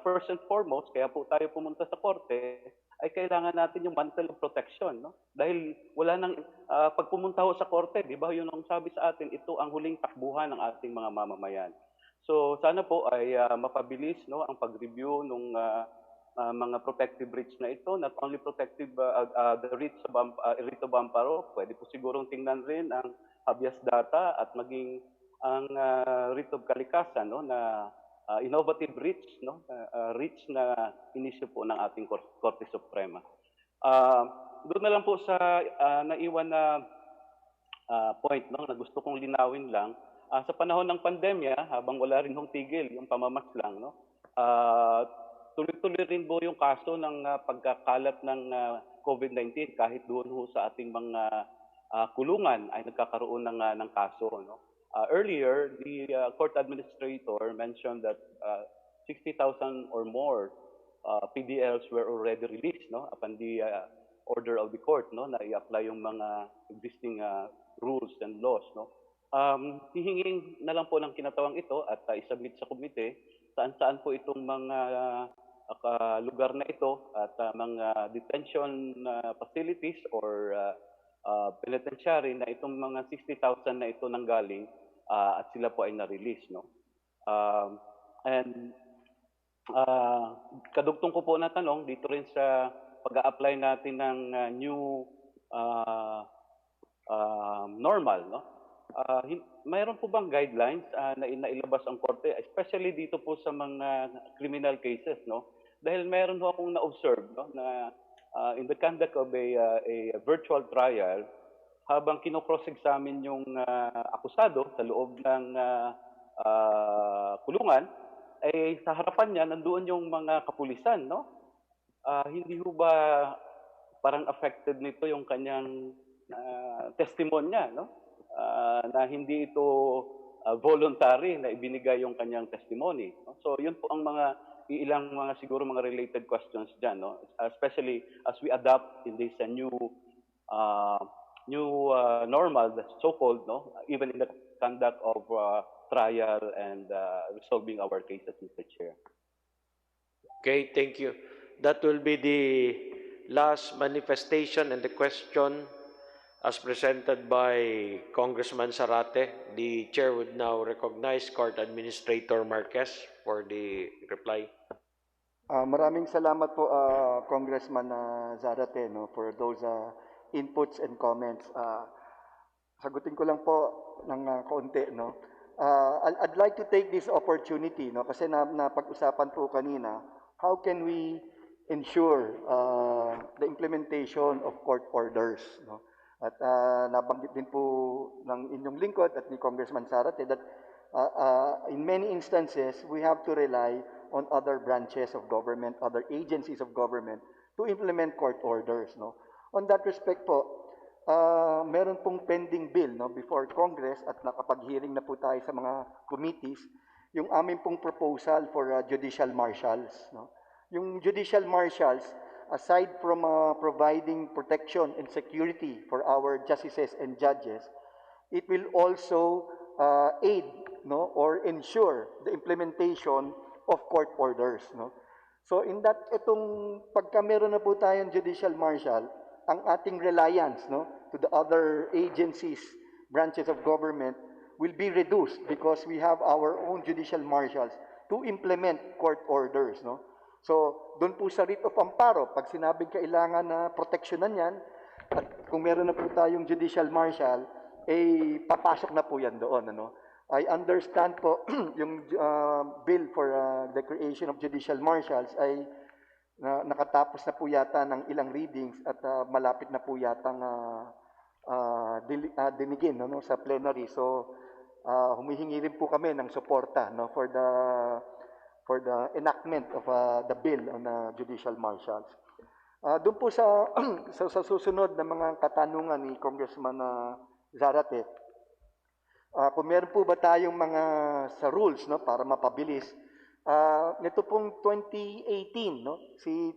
first and foremost, kaya po tayo pumunta sa korte, ay kailangan natin yung mantle of protection, no? Dahil wala nang, pag pumunta ho sa korte, di ba, yun ang sabi sa atin, ito ang huling takbuhan ng ating mga mamamayan. So sana po ay mapabilis no ang pag-review ng mga protective writs na ito, not only protective the writs of amparo, pwede po sigurong tingnan rin ang habeas data at maging ang writ of kalikasan no na innovative writs no writs na inisyu po ng ating Korte Suprema. Doon na lang po sa naiwan na point no na gusto kong linawin lang. Sa panahon ng pandemya, habang wala rin hong tigil yung pamamaslang, no? Tuloy-tuloy rin po yung kaso ng pagkakalat ng COVID-19 kahit doon ho sa ating mga kulungan ay nagkakaroon ng kaso. No? Earlier, the court administrator mentioned that 60,000 or more PDLs were already released no? Upon the order of the court no? Na i-apply yung mga existing rules and laws. No? Hihingin na lang po ng kinatawang ito at isubmit sa komite saan-saan po itong mga lugar na ito at mga detention facilities or penitentiary na itong mga 60,000 na ito nanggaling at sila po ay na-release. No? Kadugtong ko po na tanong dito rin sa pag-a-apply natin ng new normal. No? Mayroon po bang guidelines na inailabas ang korte, especially dito po sa mga criminal cases, no? Dahil mayroon ho akong na-observe, no, na in the conduct of a virtual trial, habang kino-cross-examine yung akusado sa loob ng kulungan, ay sa harapan niya nandoon yung mga kapulisan, no? Hindi ho ba parang affected nito yung kanyang testimonya, no? Na hindi ito voluntary na ibinigay yung kanyang testimony. No? So yun po ang ilang mga siguro mga related questions dyan, no? Especially as we adapt in this new normal, that's so-called, no? Even in the conduct of trial and resolving our cases, Mr. Chair. Okay, thank you. That will be the last manifestation and the question as presented by Congressman Sarate. The chair would now recognize Court Administrator Marquez for the reply. Maraming salamat po, Congressman Zarate, no, for those inputs and comments. Sagutin ko lang po ng kaunti. No? I'd like to take this opportunity, no, kasi napag-usapan po kanina, how can we ensure the implementation of court orders, no? At nabanggit din po ng inyong lingkod at ni Congressman Sarate that in many instances, we have to rely on other branches of government, other agencies of government to implement court orders. No? On that respect po, meron pong pending bill no, before Congress at nakapag-hearing na po tayo sa mga committees, yung aming pong proposal for judicial marshals. No? Yung judicial marshals, aside from providing protection and security for our justices and judges, it will also aid no, or ensure the implementation of court orders. No? So in that, itong pagka meron na po tayong judicial marshal, ang ating reliance no, to the other agencies, branches of government, will be reduced because we have our own judicial marshals to implement court orders, no? So, doon po sa writ of amparo, pag sinabing kailangan na proteksyonan yan, at kung meron na po tayong judicial marshal, eh, papasok na po yan doon, ano? I understand po yung bill for the creation of judicial marshals ay nakatapos na po yata ng ilang readings at malapit na po yatang dinigin, no, sa plenary. So, humihingi rin po kami ng suporta, no, for the enactment of the bill on judicial marshals. Doon po sa susunod na mga katanungan ni Congressman Zarate, kung meron po ba tayong mga sa rules, no, para mapabilis, nito pong 2018, no, si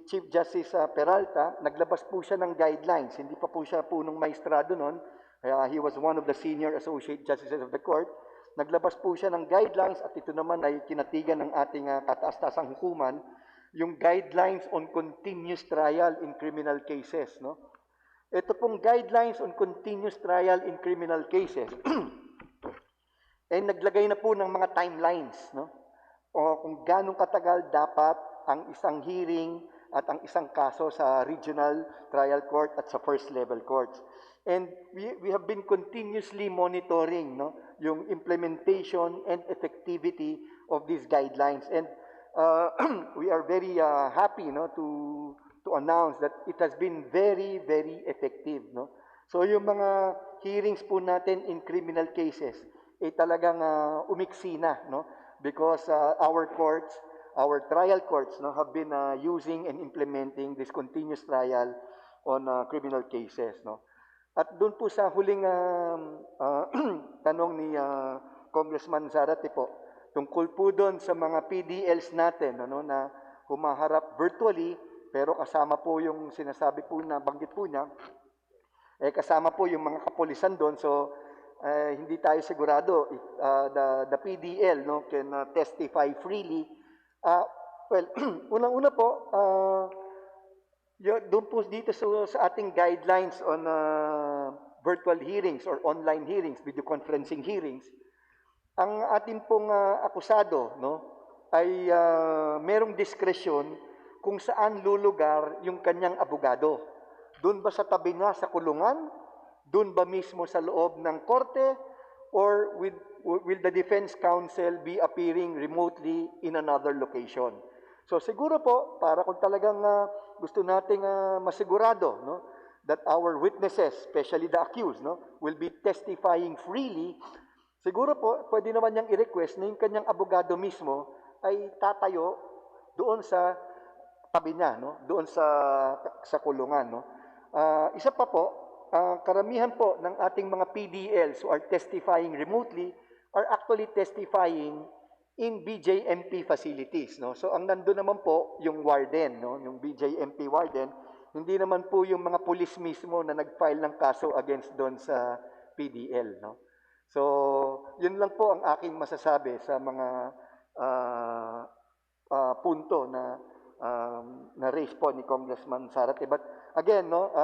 Chief Justice Peralta, naglabas po siya ng guidelines. Hindi pa po siya punong maestrado noon. He was one of the senior associate justices of the court. Naglabas po siya ng guidelines at ito naman ay kinatigan ng ating kataas-taasang hukuman, yung guidelines on continuous trial in criminal cases, no? Ito pong guidelines on continuous trial in criminal cases eh naglagay na po ng mga timelines, no? O kung gaano katagal dapat ang isang hearing at ang isang kaso sa regional trial court at sa first level courts. And we have been continuously monitoring, no, yung implementation and effectivity of these guidelines. And we are very happy, no, to announce that it has been very, very effective, no. So yung mga hearings po natin in criminal cases, eh talagang umiksi na, no, because our courts, our trial courts, no, have been using and implementing this continuous trial on criminal cases, no. At doon po sa huling tanong ni Congressman Zarate po, tungkol po doon sa mga PDLs natin, ano, na humaharap virtually, pero kasama po yung sinasabi po na banggit po niya, eh kasama po yung mga kapulisan doon. So hindi tayo sigurado if the PDL, no, can testify freely. Well, unang-una po, doon po dito sa ating guidelines on virtual hearings or online hearings, video conferencing hearings, ang ating pong akusado, no, ay merong diskresyon kung saan lulugar yung kanyang abogado. Doon ba sa tabi niya sa kulungan? Doon ba mismo sa loob ng korte? Or will the defense counsel be appearing remotely in another location? So siguro po, para kung talagang gusto nating masigurado, no, that our witnesses, especially the accused, no, will be testifying freely, siguro po, pwede naman niyang i-request na yung kanyang abogado mismo ay tatayo doon sa tabi niya, no, doon sa kulungan, no. Isa pa po, karamihan po ng ating mga PDLs who are testifying remotely are actually testifying in BJMP facilities, no. So ang nandoon naman po yung warden, no, yung BJMP warden, hindi naman po yung mga pulis mismo na nag-file ng kaso against doon sa PDL, no. So yun lang po ang aking masasabi sa mga punto na raise po ni Congressman Zarate. But again, no,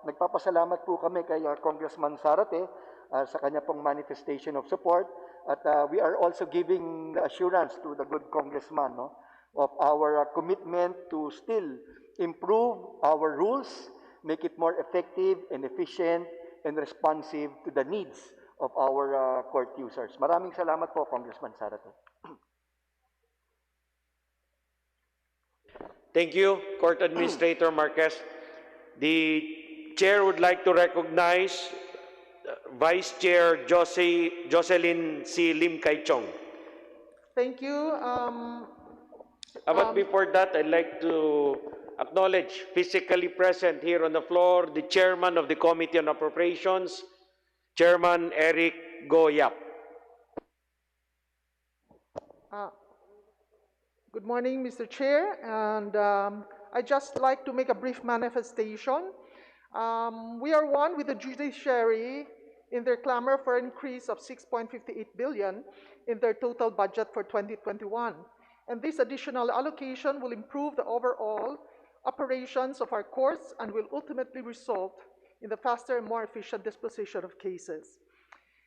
nagpapasalamat po kami kay Congressman Zarate sa kanya pong manifestation of support. At we are also giving the assurance to the good congressman, no, of our commitment to still improve our rules, make it more effective and efficient and responsive to the needs of our court users. Maraming salamat po, Congressman Zarate. Thank you, Court Administrator Marquez. The Chair would like to recognize Vice Chair Jocelyn C. Lim Kai Chong. Thank you. But before that, I'd like to acknowledge physically present here on the floor the Chairman of the Committee on Appropriations, Chairman Eric Goyap. Good morning, Mr. Chair, and I'd just like to make a brief manifestation. We are one with the Judiciary in their clamor for an increase of 6.58 billion in their total budget for 2021. And this additional allocation will improve the overall operations of our courts and will ultimately result in the faster and more efficient disposition of cases.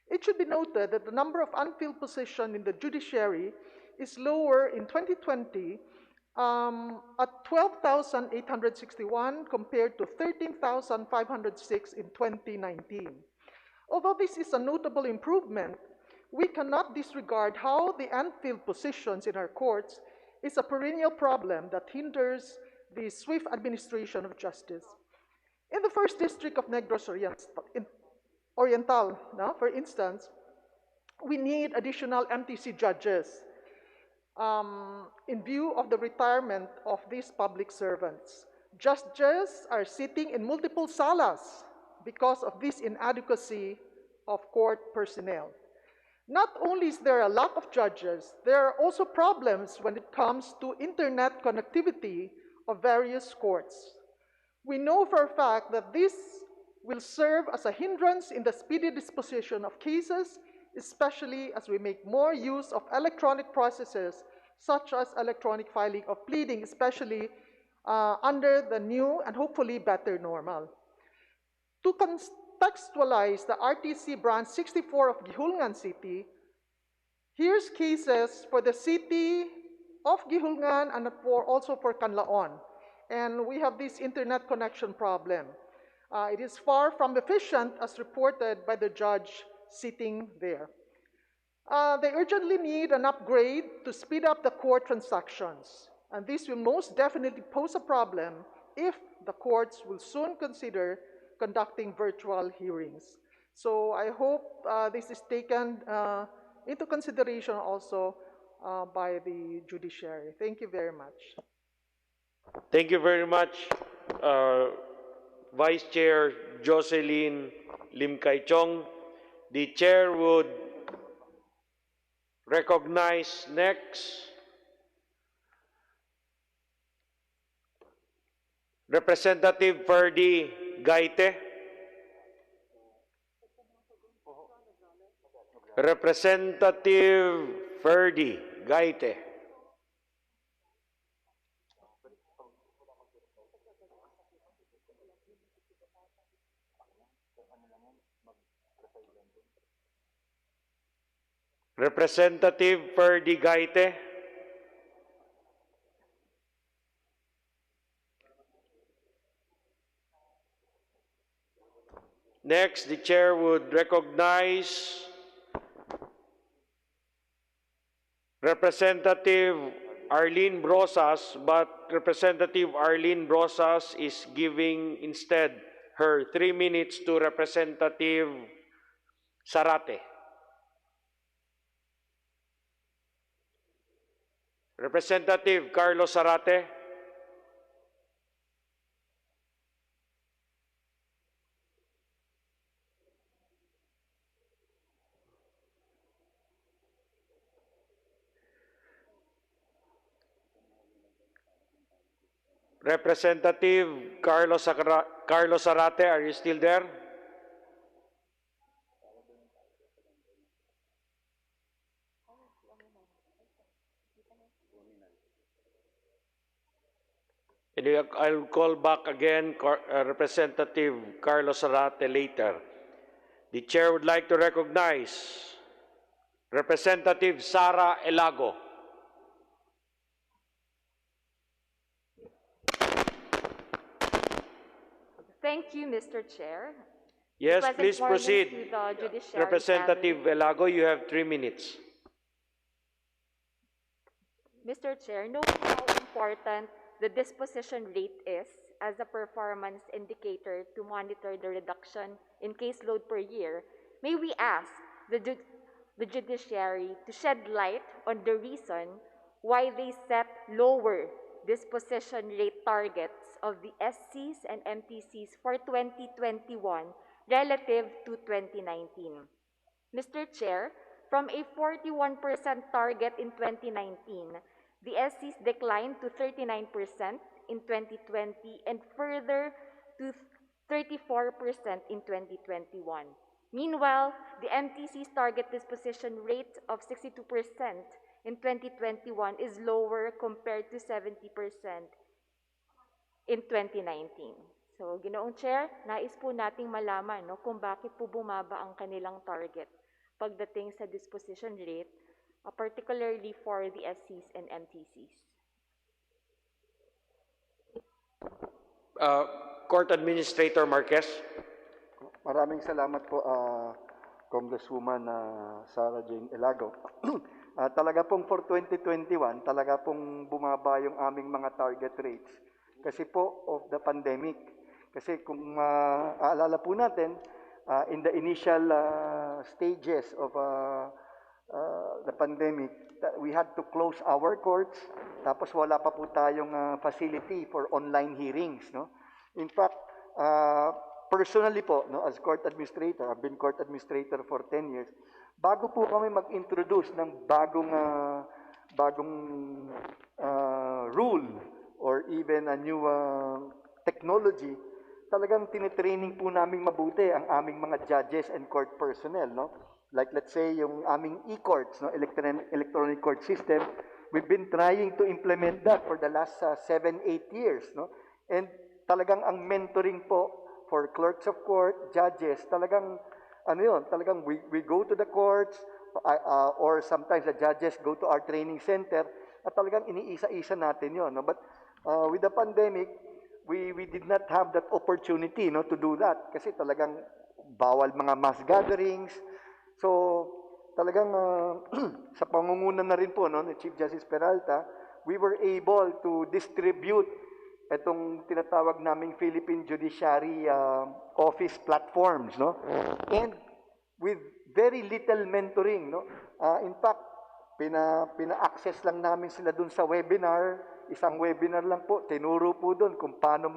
It should be noted that the number of unfilled positions in the judiciary is lower in 2020 at 12,861 compared to 13,506 in 2019. Although this is a notable improvement, we cannot disregard how the unfilled positions in our courts is a perennial problem that hinders the swift administration of justice. In the first district of Negros Oriental, for instance, we need additional MTC judges in view of the retirement of these public servants. Judges are sitting in multiple salas because of this inadequacy of court personnel. Not only is there a lack of judges, there are also problems when it comes to internet connectivity of various courts. We know for a fact that this will serve as a hindrance in the speedy disposition of cases, especially as we make more use of electronic processes such as electronic filing of pleading, especially under the new and hopefully better normal. To contextualize the RTC branch 64 of Gihulngan City, here's cases for the city of Gihulngan and also for Canlaon. And we have this internet connection problem. It is far from efficient as reported by the judge sitting there. They urgently need an upgrade to speed up the court transactions. And this will most definitely pose a problem if the courts will soon consider conducting virtual hearings. So I hope this is taken into consideration also by the judiciary. Thank you very much. Thank you very much, Vice Chair Jocelyn Lim Kai Chong. The chair would recognize next Representative Ferdy Gaite. Representative Ferdy Gaite. Representative Ferdy Gaite. Next, the chair would recognize Representative Arlene Brosas, but Representative Arlene Brosas is giving instead her 3 minutes to Representative Sarate. Representative Carlos Sarate. Representative Carlos Sarate, are you still there? Anyway, I'll call back again Representative Carlos Sarate later. The chair would like to recognize Representative Sara Elago. Thank you, Mr. Chair. Yes, Present please morning proceed. to the Judiciary Representative family. Elago, you have 3 minutes. Mr. Chair, knowing how important the disposition rate is as a performance indicator to monitor the reduction in caseload per year, may we ask the Judiciary to shed light on the reason why they set lower disposition rate targets of the SCs and MTCs for 2021 relative to 2019. Mr. Chair, from a 41% target in 2019, the SCs declined to 39% in 2020 and further to 34% in 2021. Meanwhile, the MTC's target disposition rate of 62% in 2021 is lower compared to 70% in 2019. So, Ginoong Chair, nais po nating malaman kung bakit po bumaba ang kanilang target. pagdating sa disposition rate, particularly for the SCs and MTCs? Court Administrator Marquez. Maraming salamat po, Congresswoman Sarah Jane Elago. Talaga pong for 2021, talaga pong bumaba yung aming mga target rates kasi po of the pandemic. Kasi kung aalala po natin, in the initial stages of the pandemic, we had to close our courts, tapos wala pa po tayong facility for online hearings. No? In fact, personally po, no, as court administrator, I've been court administrator for 10 years, bago po kami mag-introduce ng bagong rule or even a new technology, talagang tinitraining po namin mabuti ang aming mga judges and court personnel. No? Like let's say yung aming e-courts, no, electronic court system, we've been trying to implement that for the last 7-8 years. No? And talagang ang mentoring po for clerks of court, judges, talagang talagang we go to the courts or sometimes the judges go to our training center at talagang iniisa-isa natin yon. No? But with the pandemic, we did not have that opportunity, no, to do that kasi talagang bawal mga mass gatherings. So talagang sa pangunguna na rin po, no, ni Chief Justice Peralta, we were able to distribute itong tinatawag naming Philippine Judiciary office platforms, no? And with very little mentoring, no? In fact, pina-access lang namin sila dun sa webinar, isang webinar lang po, tinuro po dun kung paano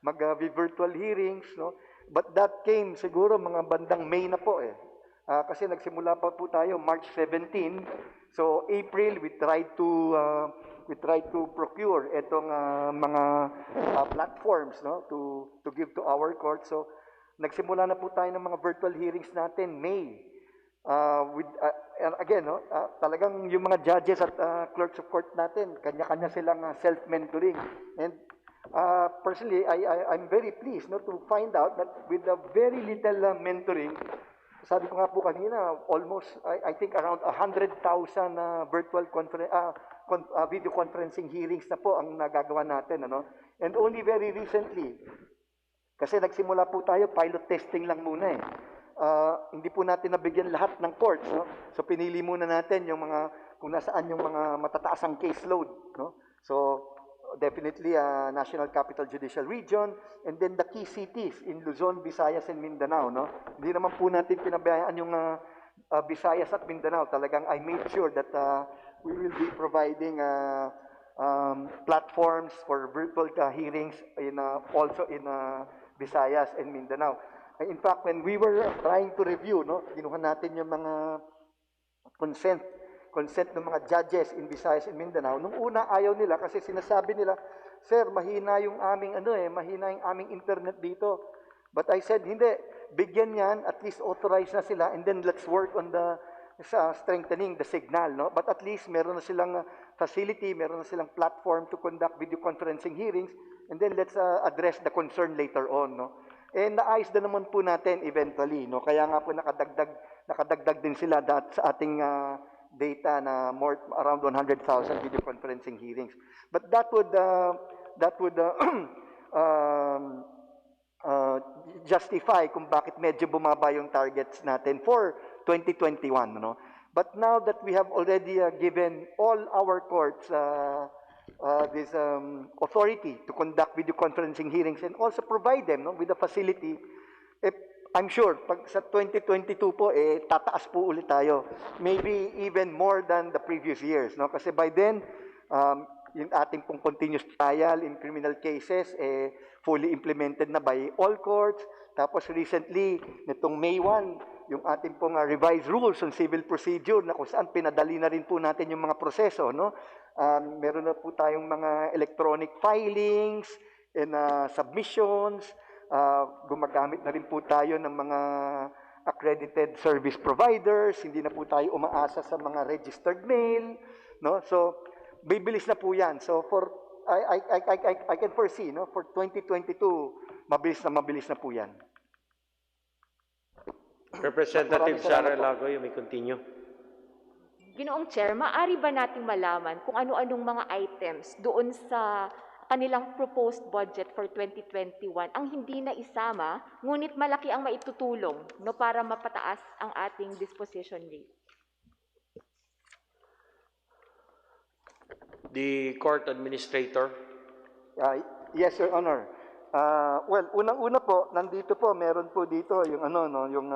mag-virtual hearings, no? But that came siguro mga bandang May na po eh. Kasi nagsimula pa po tayo March 17. So April we tried to procure itong mga platforms, no, to give to our court. So nagsimula na po tayo ng mga virtual hearings natin May. Again, no, talagang yung mga judges at clerks of court natin, kanya-kanya silang self-mentoring. And personally, I'm very pleased, no, to find out that with a very little mentoring, sabi ko nga po kanina, almost, I think around 100,000 virtual video conferencing hearings na po ang nagagawa natin. Ano? And only very recently, kasi nagsimula po tayo, pilot testing lang muna eh. Hindi po natin nabigyan lahat ng courts. No? So pinili muna natin yung kung nasaan yung mga matataas ang caseload. No? So definitely National Capital Judicial Region, and then the key cities in Luzon, Visayas, and Mindanao. No? Hindi naman po natin pinabayaan yung Visayas at Mindanao. Talagang I made sure that we will be providing platforms for virtual hearings also in Visayas and Mindanao. In fact, when we were trying to review, no, kinuha natin yung mga consent ng mga judges in Visayas and Mindanao. Nung una ayaw nila kasi sinasabi nila, "Sir, mahina yung aming mahina yung aming internet dito." But I said, "Hindi, bigyan yan, at least authorize na sila, and then let's work on strengthening the signal, no? But at least meron na silang facility, meron na silang platform to conduct video conferencing hearings, and then let's address the concern later on, no? And naayos na naman po natin eventually, no? Kaya nga po nakadagdag din sila sa ating data na around 100,000 video conferencing hearings. But that would justify kung bakit medyo bumaba yung targets natin for 2021. No? But now that we have already given all our courts this authority to conduct video conferencing hearings and also provide them, no, with a facility, I'm sure, pag sa 2022 po, tataas po ulit tayo. Maybe even more than the previous years. No? Kasi by then, yung ating pong continuous trial in criminal cases, fully implemented na by all courts. Tapos recently, nitong May 1, yung ating pong revised rules on civil procedure na kung saan pinadali na rin po natin yung mga proseso. No? Meron na po tayong mga electronic filings and submissions. Gumagamit na rin po tayo ng mga accredited service providers, hindi na po tayo umaasa sa mga registered mail, no? So bibilis na po 'yan. So I can foresee, no, for 2022 mabilis na po 'yan. Representative Maraming salamat Sara po. Lago, you may continue. Ginoong Chair, maaari ba nating malaman kung ano-anong mga items doon sa kanilang proposed budget for 2021 ang hindi na isama, ngunit malaki ang maitutulong no, para mapataas ang ating disposition rate? The Court Administrator. Yes, Your Honor. Well, unang-una po, nandito po, meron po dito yung ano, no, yung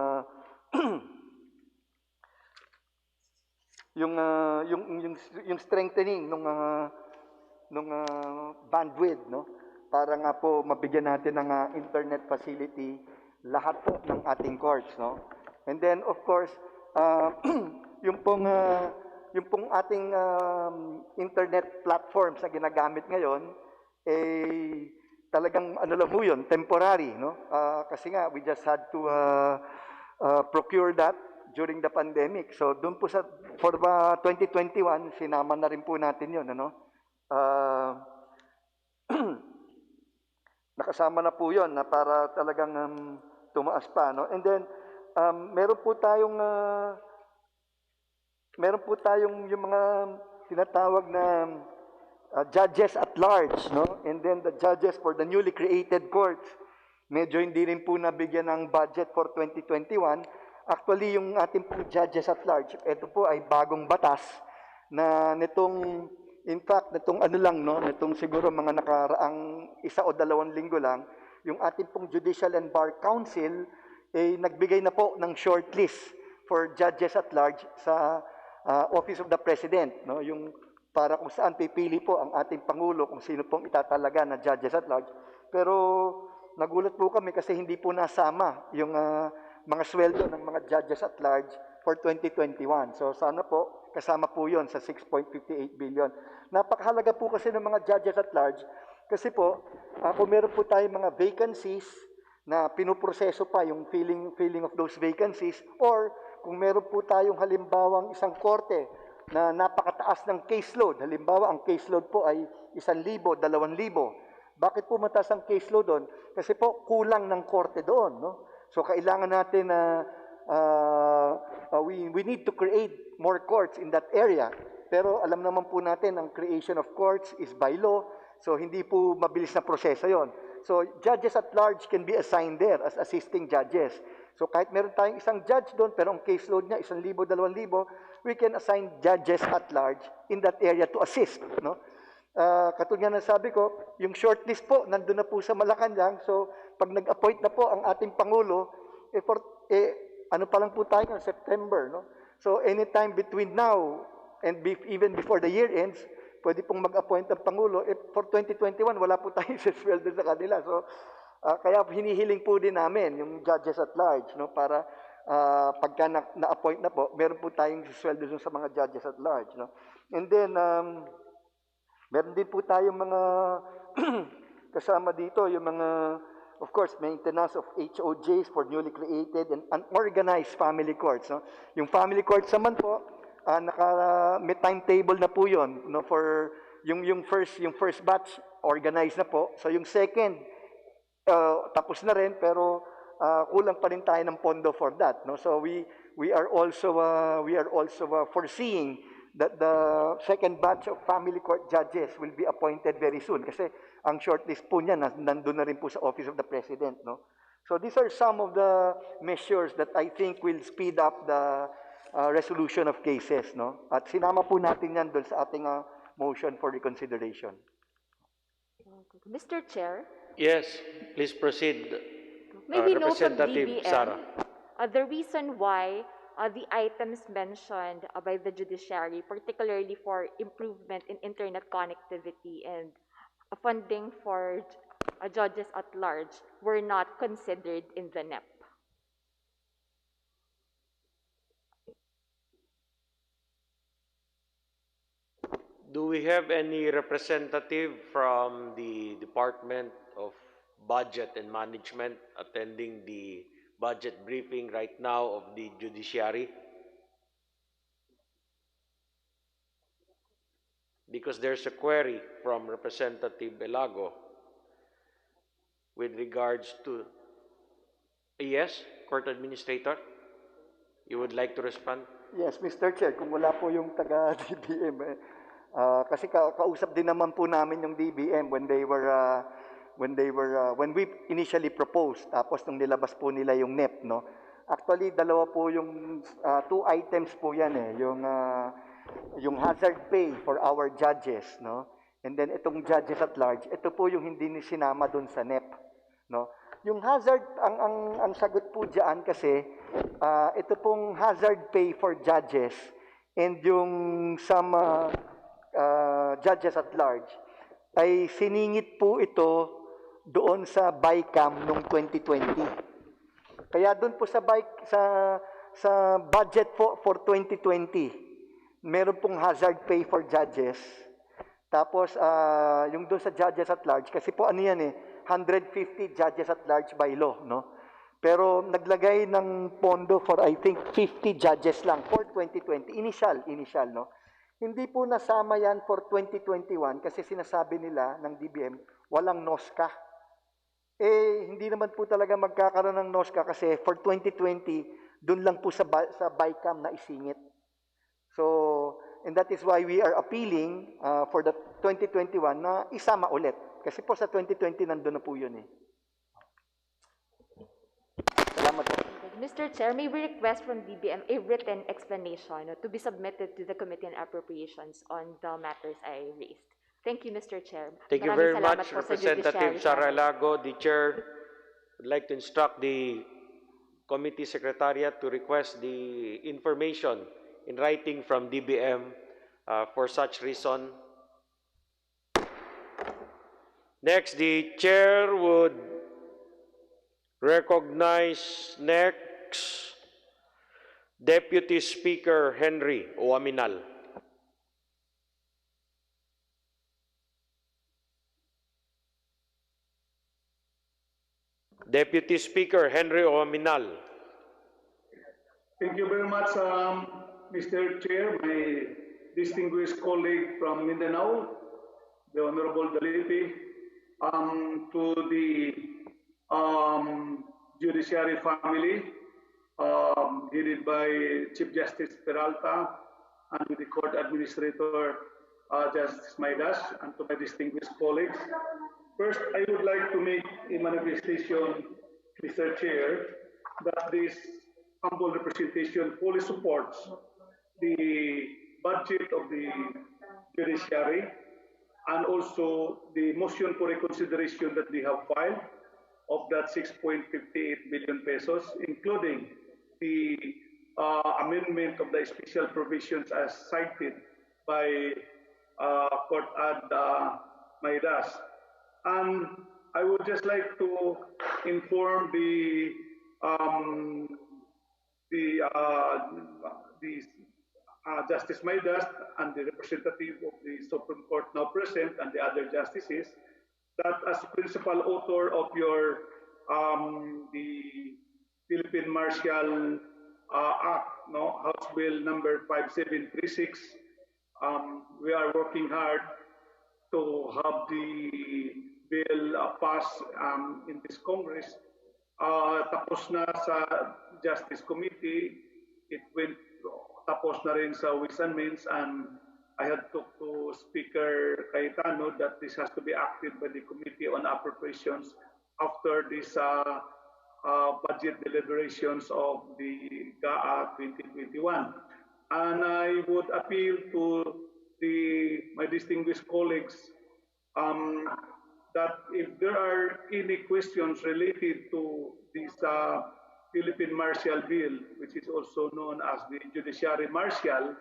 yung strengthening nung bandwidth, no, para nga po mabigyan natin ng internet facility lahat po ng ating courts, no. And then of course, yung pong ating internet platforms na ginagamit ngayon talagang ano lang po yun, temporary, no. Kasi nga we just had to procure that during the pandemic. So doon po sa for 2021 sinama na rin po natin 'yon, ano. Nakasama na po 'yon na para talagang tumaas pa, no. And then meron po tayong yung mga tinatawag na judges at large, no. And then the judges for the newly created courts, medyo hindi rin po nabigyan ng budget for 2021. Actually, yung ating pong judges at large, ito po ay bagong batas na nitong, in fact, nitong ano lang, no, nitong siguro mga nakaraang 1 o 2 linggo lang, yung ating pong Judicial and Bar Council nagbigay na po ng shortlist for judges at large sa Office of the President, no, yung para kung saan pipili po ang ating Pangulo kung sino pong itatalaga na judges at large. Pero nagulat po kami kasi hindi po nasama yung mga sweldo ng mga judges at large for 2021. So sana po kasama po yon sa 6.58 billion. Napakahalaga po kasi ng mga judges at large kasi po kung meron po tayong mga vacancies na pinuproseso pa yung filling of those vacancies, or kung meron po tayong halimbawang isang korte na napakataas ng caseload, halimbawa ang caseload po ay 1,000, 2,000, bakit po mataas ang caseload doon? Kasi po kulang ng korte doon, no? So kailangan natin na we need to create more courts in that area. Pero alam naman po natin ang creation of courts is by law, so hindi po mabilis na proseso 'yon. So judges at large can be assigned there as assisting judges. So kahit meron tayong isang judge doon pero ang caseload niya 1,000, 2,000, we can assign judges at large in that area to assist, no? Katulad ng sabi ko, yung shortlist po nandun na po sa Malacanang. So pag nag-appoint na po ang ating Pangulo, ano pa lang po tayo, September, no? So anytime between now and even before the year ends, pwede pong mag-appoint ang Pangulo. For 2021, wala po tayong sweldo sa kanila. So kaya hinihiling po din namin yung judges at large, no, para pagka na-appoint na po, meron po tayong sweldo sa mga judges at large, no. And then meron din po tayong mga kasama dito, yung mga, of course, maintenance of HOJs for newly created and unorganized family courts, no. Yung family courts naman po, may timetable na po yun, no, for yung first batch organized na po. So yung second tapos na rin, pero kulang pa rin tayo ng pondo for that, no. So we are also foreseeing that the second batch of family court judges will be appointed very soon kasi ang shortlist po niya nandun na rin po sa Office of the President, no. So these are some of the measures that I think will speed up the resolution of cases, no. At sinama po natin yan doon sa ating motion for reconsideration. Mr. Chair? Yes, please proceed. May we know from Representative DBM Sara. The reason why the items mentioned by the Judiciary, particularly for improvement in internet connectivity and funding for judges at large, were not considered in the NEP? Do we have any representative from the Department of Budget and Management attending the budget briefing right now of the Judiciary? Because there's a query from Representative Elago with regards to... Yes, Court Administrator? you would like to respond? Yes, Mr. Chair, kung wala po yung taga-DBM, kasi kausap din naman po namin yung DBM when we initially proposed, tapos nung nilabas po nila yung NEP, no? Actually, dalawa po yung, two items po yan eh, yung hazard pay for our judges, no? And then itong judges at large, ito po yung hindi ni sinama doon sa NEP, no? Yung hazard, ang sagot po diyan kasi, ito pong hazard pay for judges and yung some judges at large, ay siningit po ito doon sa BICAM noong 2020. Kaya doon po sa budget for 2020, meron pong hazard pay for judges. Tapos yung doon sa judges at large, kasi po ano yan eh, 150 judges at large by law, no? Pero naglagay ng pondo for I think 50 judges lang for 2020, initial, no? Hindi po nasama yan for 2021 kasi sinasabi nila ng DBM, walang NOSCA. Eh, hindi naman po talaga magkakaroon ng NOSCA kasi for 2020, dun lang po sa BICAM na isingit. So, and that is why we are appealing for the 2021 na isama ulit. Kasi po sa 2020, nandun na po yun eh. Salamat po. Mr. Chair, may we request from DBM a written explanation to be submitted to the Committee on Appropriations on the matters I raised. Thank you, Mr. Chair. Thank you very much, Representative Sara Lago. The Chair would like to instruct the Committee Secretariat to request the information in writing from DBM for such reason. Next, the Chair would recognize next Deputy Speaker Henry Oaminal. Deputy Speaker Henry Oaminal. Thank you very much, Mr. Chair, my distinguished colleague from Mindanao, the Honorable Dalipi, to the Judiciary family, headed by Chief Justice Peralta, and to the Court Administrator, Justice Maidas, and to my distinguished colleagues. First, I would like to make a manifestation, Mr. Chair, that this humble representation fully supports the budget of the Judiciary and also the motion for reconsideration that we have filed of that 6.58 billion pesos, including the amendment of the special provisions as cited by Court Ad Maidas. And I would just like to inform the Justice Maidas and the representative of the Supreme Court now present and the other justices that as principal author of your the Philippine Martial Act, no, House Bill number 5736, we are working hard to have the bill passed in this Congress. Tapos na sa Justice Committee, it went tapos na rin sa Ways and Means, and I had talked to Speaker Cayetano that this has to be acted by the Committee on Appropriations after this budget deliberations of the GAA 2021. And I would appeal to my distinguished colleagues that if there are any questions related to this Philippine Martial Bill, which is also known as the Judiciary Martial,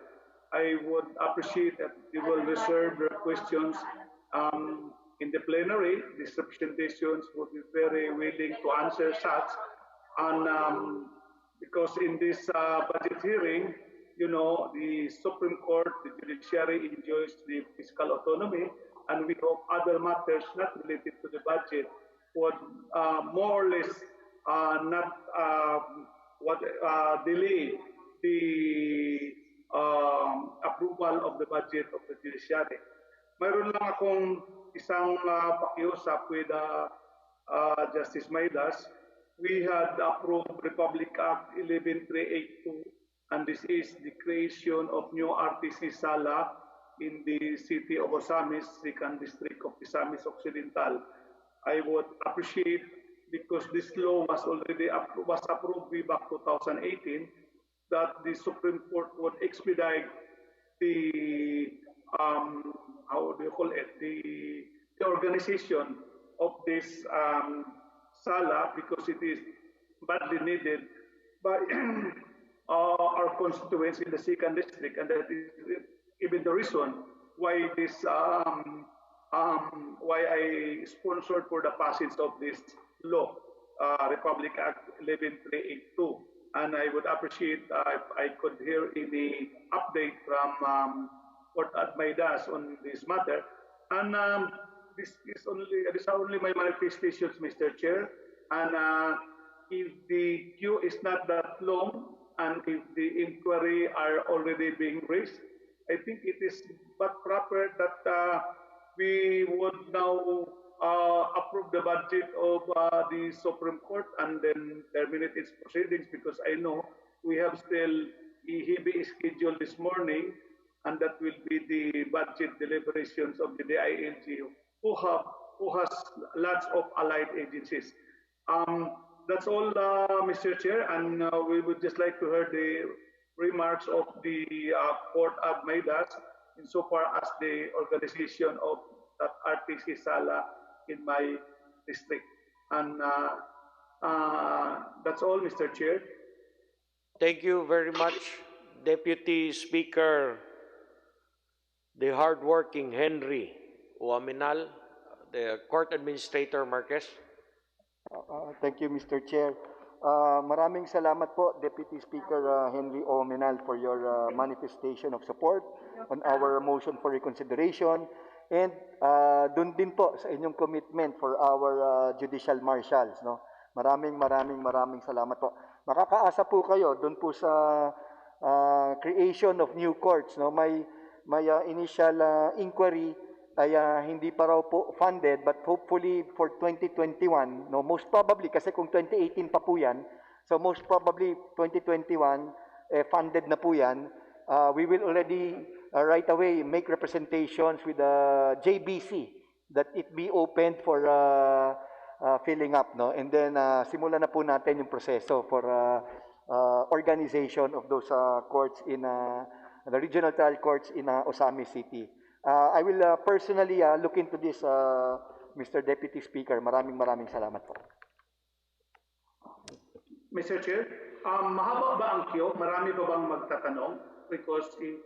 I would appreciate that you will reserve your questions in the plenary. These representations would be very willing to answer such. And because in this budget hearing, you know, the Supreme Court, the Judiciary enjoys the fiscal autonomy, and we hope other matters not related to the budget would more or less not delay the approval of the budget of the Judiciary. Mayroon lang akong isang pakiusap with Justice Maidas. We had approved Republic Act 11382 and this is the creation of new RTC Sala in the city of Osamis, second district of Misamis Occidental. I would appreciate, because this law was already was approved way back 2018, that the Supreme Court would expedite the how do you call it, the organization of this sala, because it is badly needed by our constituents in the second district, and that is even the reason why this why I sponsored for the passage of this law, Republic Act 11382. And I would appreciate if I could hear any update from Port Admaidas on this matter. And these are only my manifestations, Mr. Chair. And if the queue is not that long, and if the inquiry are already being raised, I think it is but proper that we would now approve the budget of the Supreme Court and then terminate its proceedings, because I know we have still a heavy schedule this morning, and that will be the budget deliberations of the DILG, who has lots of allied agencies. That's all, Mr. Chair, and we would just like to hear the remarks of the Port Admaidas insofar as the organization of that RTC Sala in my district. And that's all, Mr. Chair. Thank you very much, Deputy Speaker, the hardworking Henry Uaminal, the Court Administrator Marquez. Thank you, Mr. Chair. Maraming salamat po, Deputy Speaker Henry Omenal, for your manifestation of support on our motion for reconsideration, and dun din po sa inyong commitment for our judicial marshals. No? Maraming salamat po. Makakaasa po kayo dun po sa creation of new courts. No? May initial inquiry ay hindi pa raw po funded, but hopefully for 2021, no, most probably, kasi kung 2018 pa po yan, so most probably 2021, funded na po yan, we will already right away make representations with the JBC that it be opened for filling up, no? And then simulan na po natin yung proseso for organization of those courts in the regional trial courts in Osamis City. I will personally look into this, Mr. Deputy Speaker. Maraming salamat po. Mr. Chair, mahaba ba ang queue? Marami pa bang magtatanong? Because if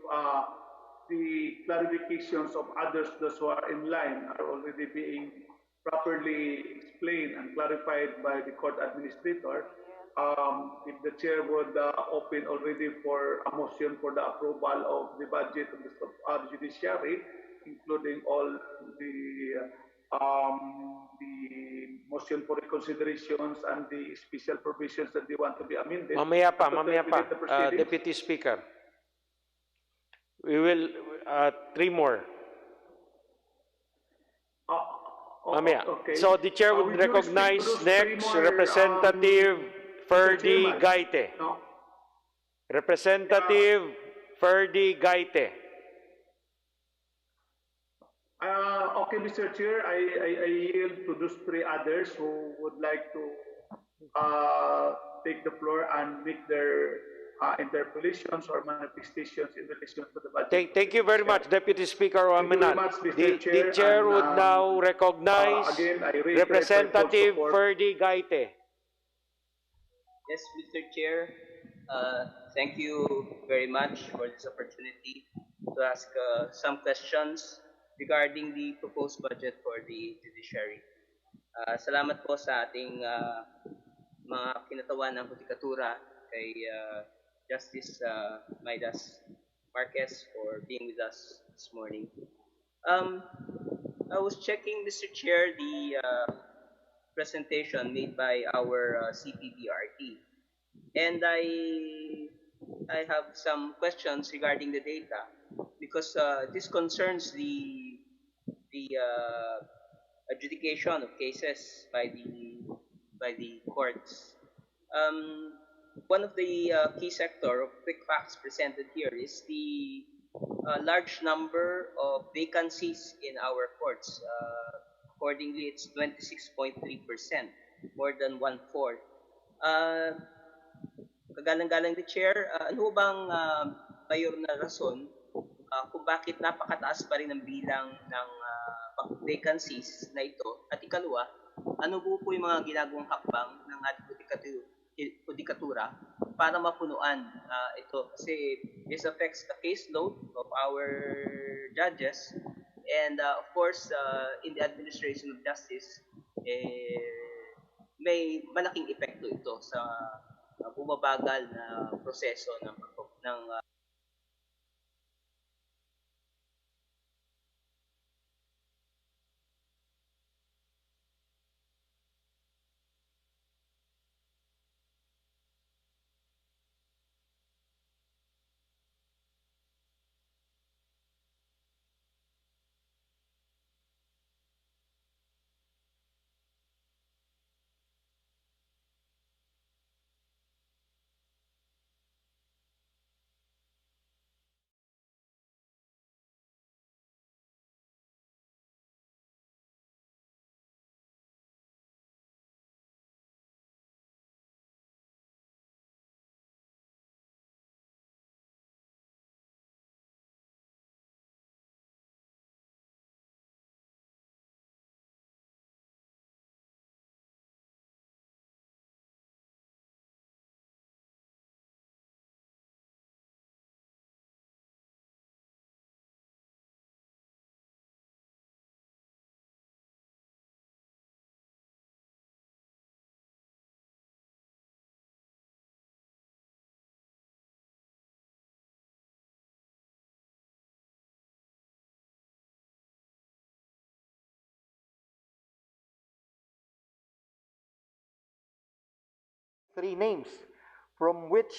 the clarifications of others, those who are in line, are already being properly explained and clarified by the court administrator, if the chair would open already for a motion for the approval of the budget of the judiciary, including all the motion for reconsiderations and the special provisions that they want to be amended. Mamaya pa, Deputy Speaker. We will, 3 more. Mamaya. Okay. So the chair would recognize next Representative Ferdy Gaite. No? Representative Ferdy Gaite. Okay, Mr. Chair, I yield to those 3 others who would like to take the floor and make their interpellations or manifestations in relation to the budget. Thank you very much, Deputy Speaker Oamenan. The Chair, chair would now recognize again, I Representative Ferdy Gaite. Yes, Mr. Chair. Thank you very much for this opportunity to ask some questions regarding the proposed budget for the judiciary. Salamat po sa ating mga kinatawan ng Judikatura kay Justice Maidas Marquez for being with us this morning. I was checking, Mr. Chair, the presentation made by our CPBRT, and I have some questions regarding the data because this concerns the adjudication of cases by the courts. one of the key sector of quick facts presented here is the large number of vacancies in our courts. Accordingly, it's 26.3%, more than one-fourth. Kagalang-galang the Chair, ano bang mayor na rason kung bakit napakataas pa rin ang bilang ng vacancies na ito? At ikalawa, ano po yung mga ginagawang hakbang ng ating judikatura para mapunuan ito? Kasi this affects the caseload of our judges and of course, in the administration of justice, may malaking epekto ito sa bumabagal na proseso ng three names from which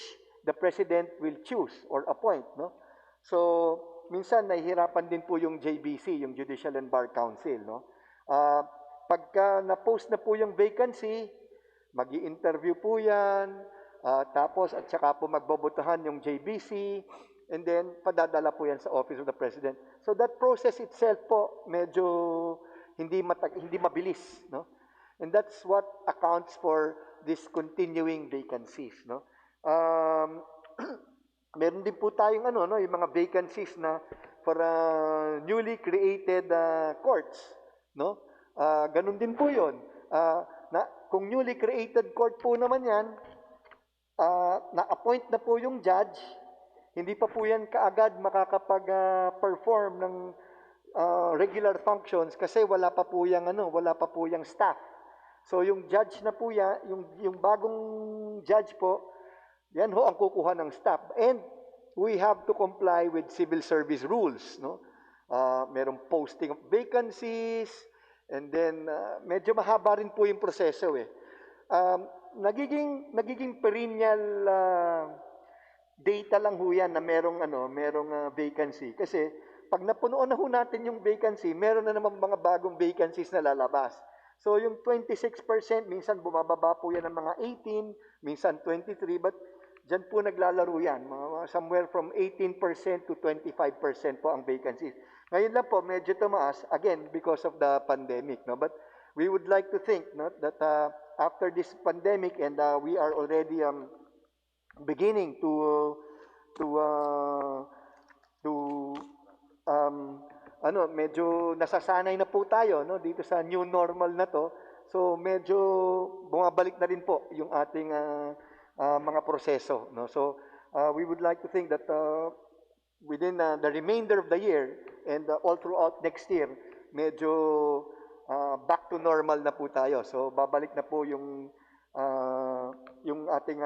the President will choose or appoint, no? So, minsan nahihirapan din po yung JBC, yung Judicial and Bar Council, no? Pagka na-post na po yung vacancy, magi-interview po yan, tapos at saka po magbobotohan yung JBC, and then padadala po yan sa Office of the President. So that process itself po medyo hindi mabilis, no? And that's what accounts for these continuing vacancies, no? Meron din po tayong yung mga vacancies na for newly created courts, no? Ganun din po 'yon. Kung newly created court po naman 'yan, na-appoint na po yung judge, hindi pa po yan kaagad makakapag-perform ng regular functions kasi wala pa po yung staff. So yung judge na po yan, yung bagong judge po, yan ho ang kukuha ng staff. And we have to comply with civil service rules, no? Merong posting of vacancies, and then medyo mahaba rin po yung proseso eh. Nagiging perennial data lang ho yan na merong vacancy. Kasi pag napunuan na ho natin yung vacancy, meron na naman mga bagong vacancies na lalabas. So yung 26%, minsan bumababa po yan ng mga 18, minsan 23, but dyan po naglalaro yan. Somewhere from 18% to 25% po ang vacancies. Ngayon lang po, medyo tumaas, again, because of the pandemic. No? But we would like to think, no, that after this pandemic, and we are already beginning to medyo nasasanay na po tayo, no, dito sa new normal na to. So medyo bumabalik na rin po yung ating mga proseso, no. So we would like to think that within the remainder of the year and all throughout next year, medyo back to normal na po tayo. So babalik na po yung ating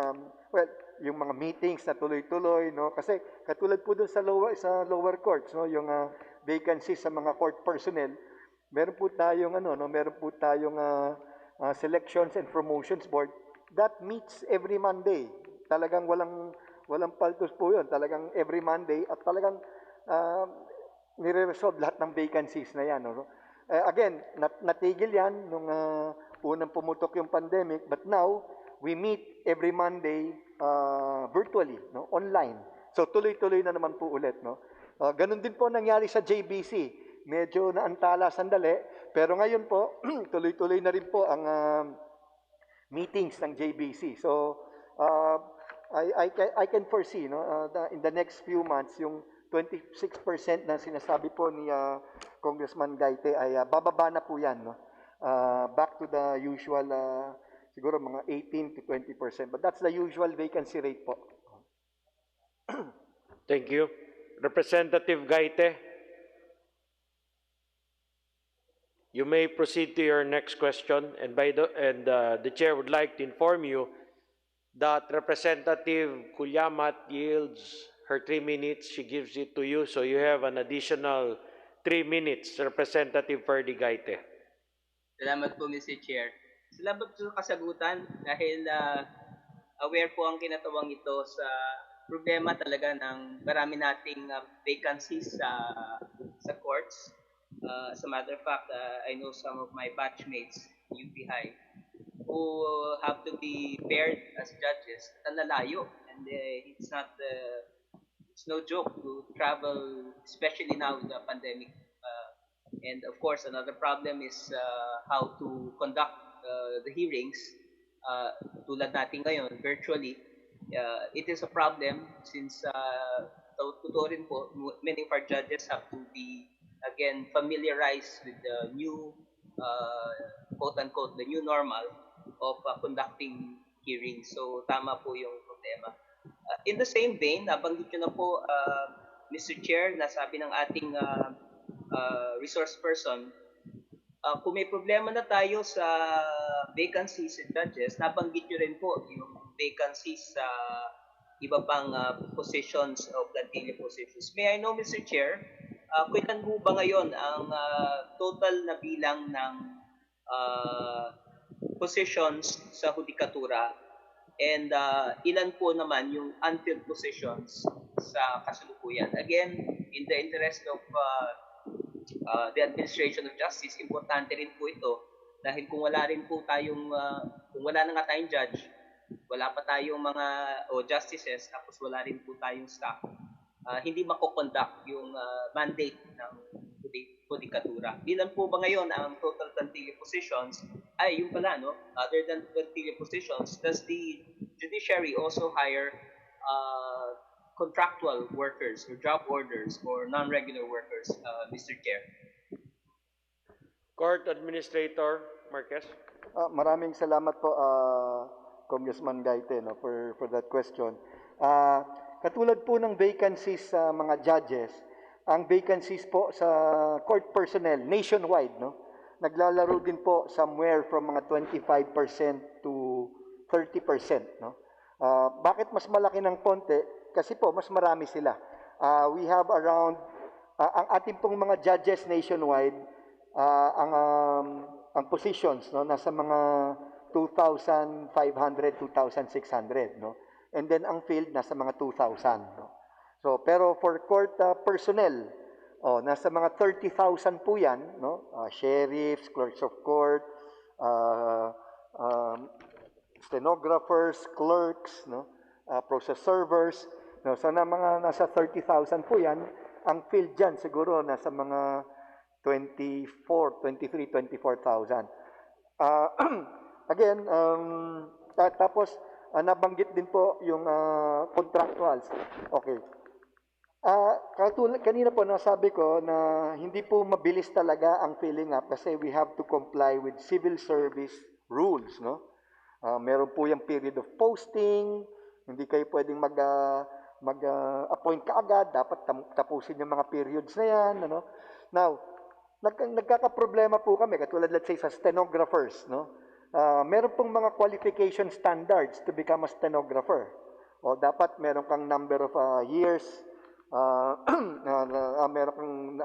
yung mga meetings na tuloy-tuloy, no, kasi katulad po doon sa lower courts, no, yung vacancies sa mga court personnel, meron po tayong selections and promotions board that meets every Monday. Talagang walang paltos po 'yon. Talagang every Monday at talagang nire-resolve lahat ng vacancies na 'yan, no. Again, natigil 'yan nung unang pumutok yung pandemic, but now we meet every Monday virtually, no? Online. So tuloy-tuloy na naman po ulit, no? Ganun din po nangyari sa JBC. Medyo naantala sandali, pero ngayon po tuloy-tuloy na rin po ang meetings ng JBC. So I can foresee, no, in the next few months yung 26% na sinasabi po ni Congressman Gaite ay bababa na po yan, no? Back to the usual siguro mga 18 to 20%, but that's the usual vacancy rate po. Thank you. Representative Gaite, you may proceed to your next question, and the chair would like to inform you that Representative Kulyamat yields her 3 minutes. She gives it to you, so you have an additional 3 minutes, Representative Ferdy Gaite. Salamat po, Mr. Chair. Salamat po sa kasagutan dahil aware po ang kinatawang ito sa problema talaga ng marami nating vacancies sa courts. As a matter of fact, I know some of my batchmates, UP High, who have to be paired as judges at nalayo. And it's no joke to travel, especially now with the pandemic. And of course, another problem is how to conduct the hearings. Tulad natin ngayon, virtually. It is a problem since totoo rin po, many of our judges have to be again familiarized with the new quote-unquote the new normal of conducting hearings. So tama po yung problema. In the same vein, nabanggit nyo na po, Mr. Chair, nasabi ng ating resource person, kung may problema na tayo sa vacancies and judges, nabanggit nyo rin po yung vacancies sa iba pang positions of plantilya positions. May I know, Mr. Chair, kailan po ba ngayon ang total na bilang ng positions sa hudikatura, and ilan po naman yung unfilled positions sa kasalukuyan? Again, in the interest of the administration of justice, importante rin po ito dahil kung wala rin po tayong kung wala na nga tayong judge, wala pa tayong mga justices, tapos wala rin po tayong staff, hindi mako-conduct yung mandate ng hudikatura. Bilang po ba ngayon ang total plantilla positions? Ay, yung pala, no? Other than plantilla positions, does the judiciary also hire contractual workers or job orders or non-regular workers, Mr. Chair? Court Administrator Marquez. Maraming salamat po, Congressman Gaite, no, for that question. Katulad po ng vacancies sa mga judges, ang vacancies po sa court personnel nationwide, no, naglalaro din po somewhere from mga 25% to 30%, no. Bakit mas malaki ng konti? Kasi po mas marami sila. We have around ang ating pong mga judges nationwide, ang positions, no, nasa mga 2,500, 2,600, no. And then ang field nasa mga 2,000, no. So pero for court personnel, nasa mga 30,000 po 'yan, no. Sheriffs, clerks of court, stenographers, clerks, no, process servers, no. So nasa 30,000 po 'yan. Ang field diyan siguro nasa mga 24,000. Again, tapos nabanggit din po yung contractuals. Okay. Kanina po nasabi ko na hindi po mabilis talaga ang filling up kasi we have to comply with civil service rules, no? Meron po yung period of posting, hindi kayo pwedeng mag-appoint kaagad, dapat tapusin yung mga periods na yan, ano? Now, nagkakaproblema po kami, katulad let's say sa stenographers, no? Meron pong mga qualification standards to become a stenographer. O dapat meron kang number of years, meron kang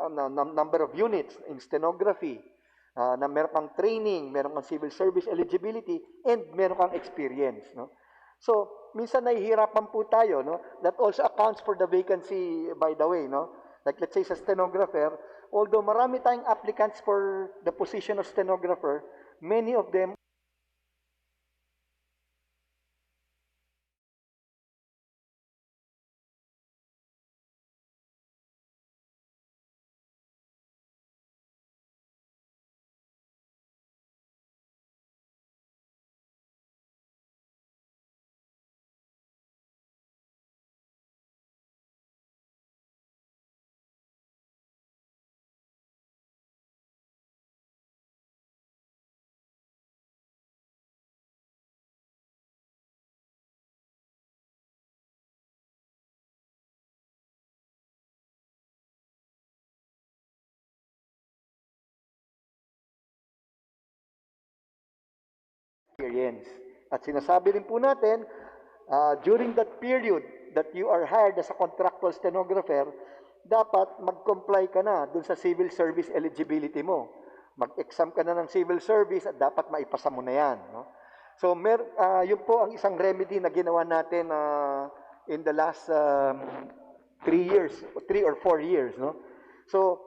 number of units in stenography, na meron kang training, meron kang civil service eligibility, and meron kang experience, no? So, minsan nahihirapan po tayo, no? That also accounts for the vacancy, by the way, no? Like let's say sa stenographer, although marami tayong applicants for the position of stenographer, many of them experience. At sinasabi rin po natin, during that period that you are hired as a contractual stenographer, dapat mag-comply ka na dun sa civil service eligibility mo. Mag-exam ka na ng civil service at dapat maipasa mo na yan. No? So, yun po ang isang remedy na ginawa natin in the last 3 or 4 years. No? So,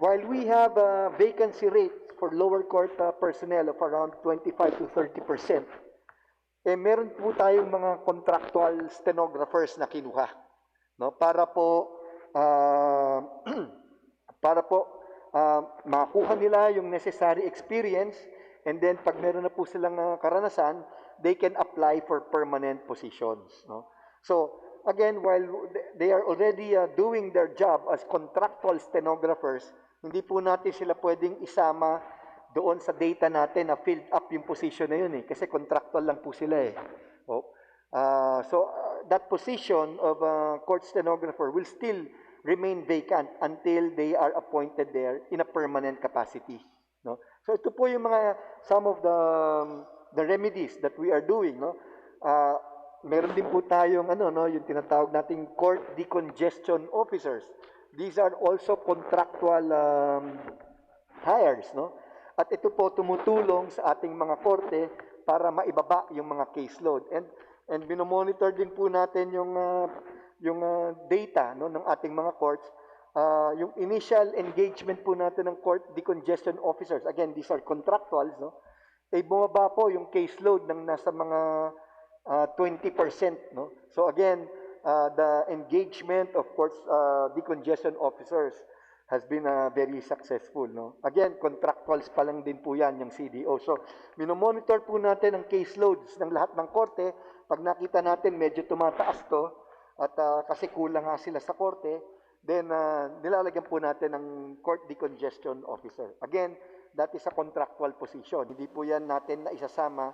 while we have a vacancy rate for lower court personnel of around 25 to 30%, meron po tayong mga contractual stenographers na kinuha, no? Para po makuha nila yung necessary experience, and then pag meron na po silang karanasan, they can apply for permanent positions, no? So again, while they are already doing their job as contractual stenographers, hindi po natin sila pwedeng isama doon sa data natin na filled up yung position na yun kasi contractual lang po sila that position of court stenographer will still remain vacant until they are appointed there in a permanent capacity, no? So ito po yung some of the remedies that we are doing, no? Meron din po tayong yung tinatawag nating court decongestion officers. These are also contractual hires, no? At ito po tumutulong sa ating mga korte para maibaba yung mga caseload. And binomonitor din po natin yung data, no, ng ating mga courts. Yung initial engagement po natin ng court decongestion officers, again, these are contractuals, no? Bumaba po yung caseload ng nasa mga 20%, no? So again, the engagement of courts decongestion officers has been very successful, no? Again, contractuals pa lang din po yan, yung CDO. So, minomonitor po natin ang caseloads ng lahat ng korte. Pag nakita natin medyo tumataas to, at kasi kulang nga sila sa korte, then nilalagyan po natin ng court decongestion officer. Again, that is a contractual position. Hindi po yan natin na isasama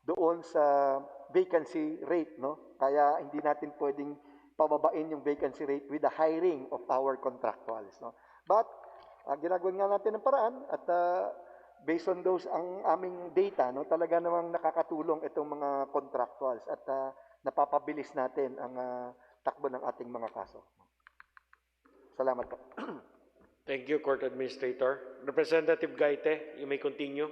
doon sa vacancy rate, no? Kaya hindi natin pwedeng pababain yung vacancy rate with the hiring of our contractuals, no? But ginagawa nga natin ng paraan at based on those ang aming data, no, talaga namang nakakatulong itong mga contractuals at napapabilis natin ang takbo ng ating mga kaso. Salamat po. Thank you, Court Administrator. Representative Gaite, you may continue.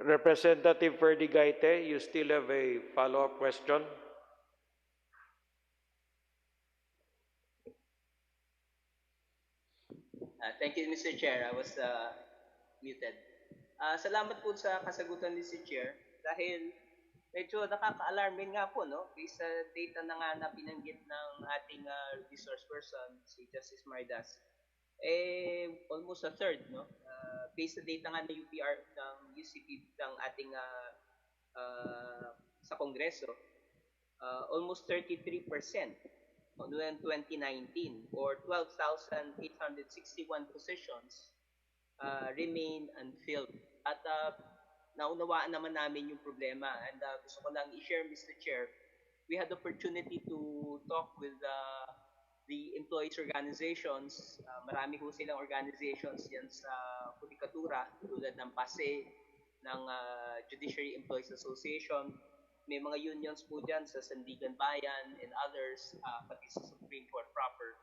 Representative Ferdy Gaite, you still have a follow-up question? Thank you, Mr. Chair. I was muted. Salamat po sa kasagutan ni Mr. Chair dahil medyo nakaka-alarmin nga po, no? Based sa data na nga na binanggit ng ating resource person, si Justice Maridas, almost a third, no? Based sa data nga ng UPR, ng UCP, ng ating sa Kongreso, almost 33% noong 2019 or 12,861 positions remain unfilled. At naunawaan naman namin yung problema, and gusto ko lang i-share, Mr. Chair, we had the opportunity to talk with the employees organizations. Marami ho silang organizations yan sa Judikatura, tulad ng PASE, ng Judiciary Employees Association. May mga unions po dyan sa Sandigan Bayan and others, pati sa Supreme Court proper.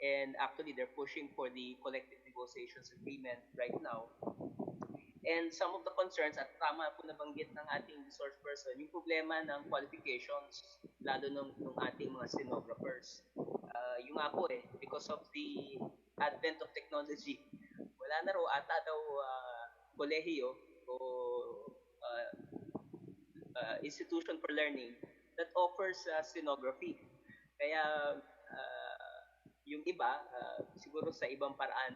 And actually, they're pushing for the collective negotiations agreement right now. And some of the concerns, at tama po nabanggit ng ating resource person, yung problema ng qualifications, lalo ng ating mga stenographers. Yung ako because of the advent of technology, wala na raw ata daw kolehiyo o institution for learning that offers stenography. Kaya yung iba, siguro sa ibang paraan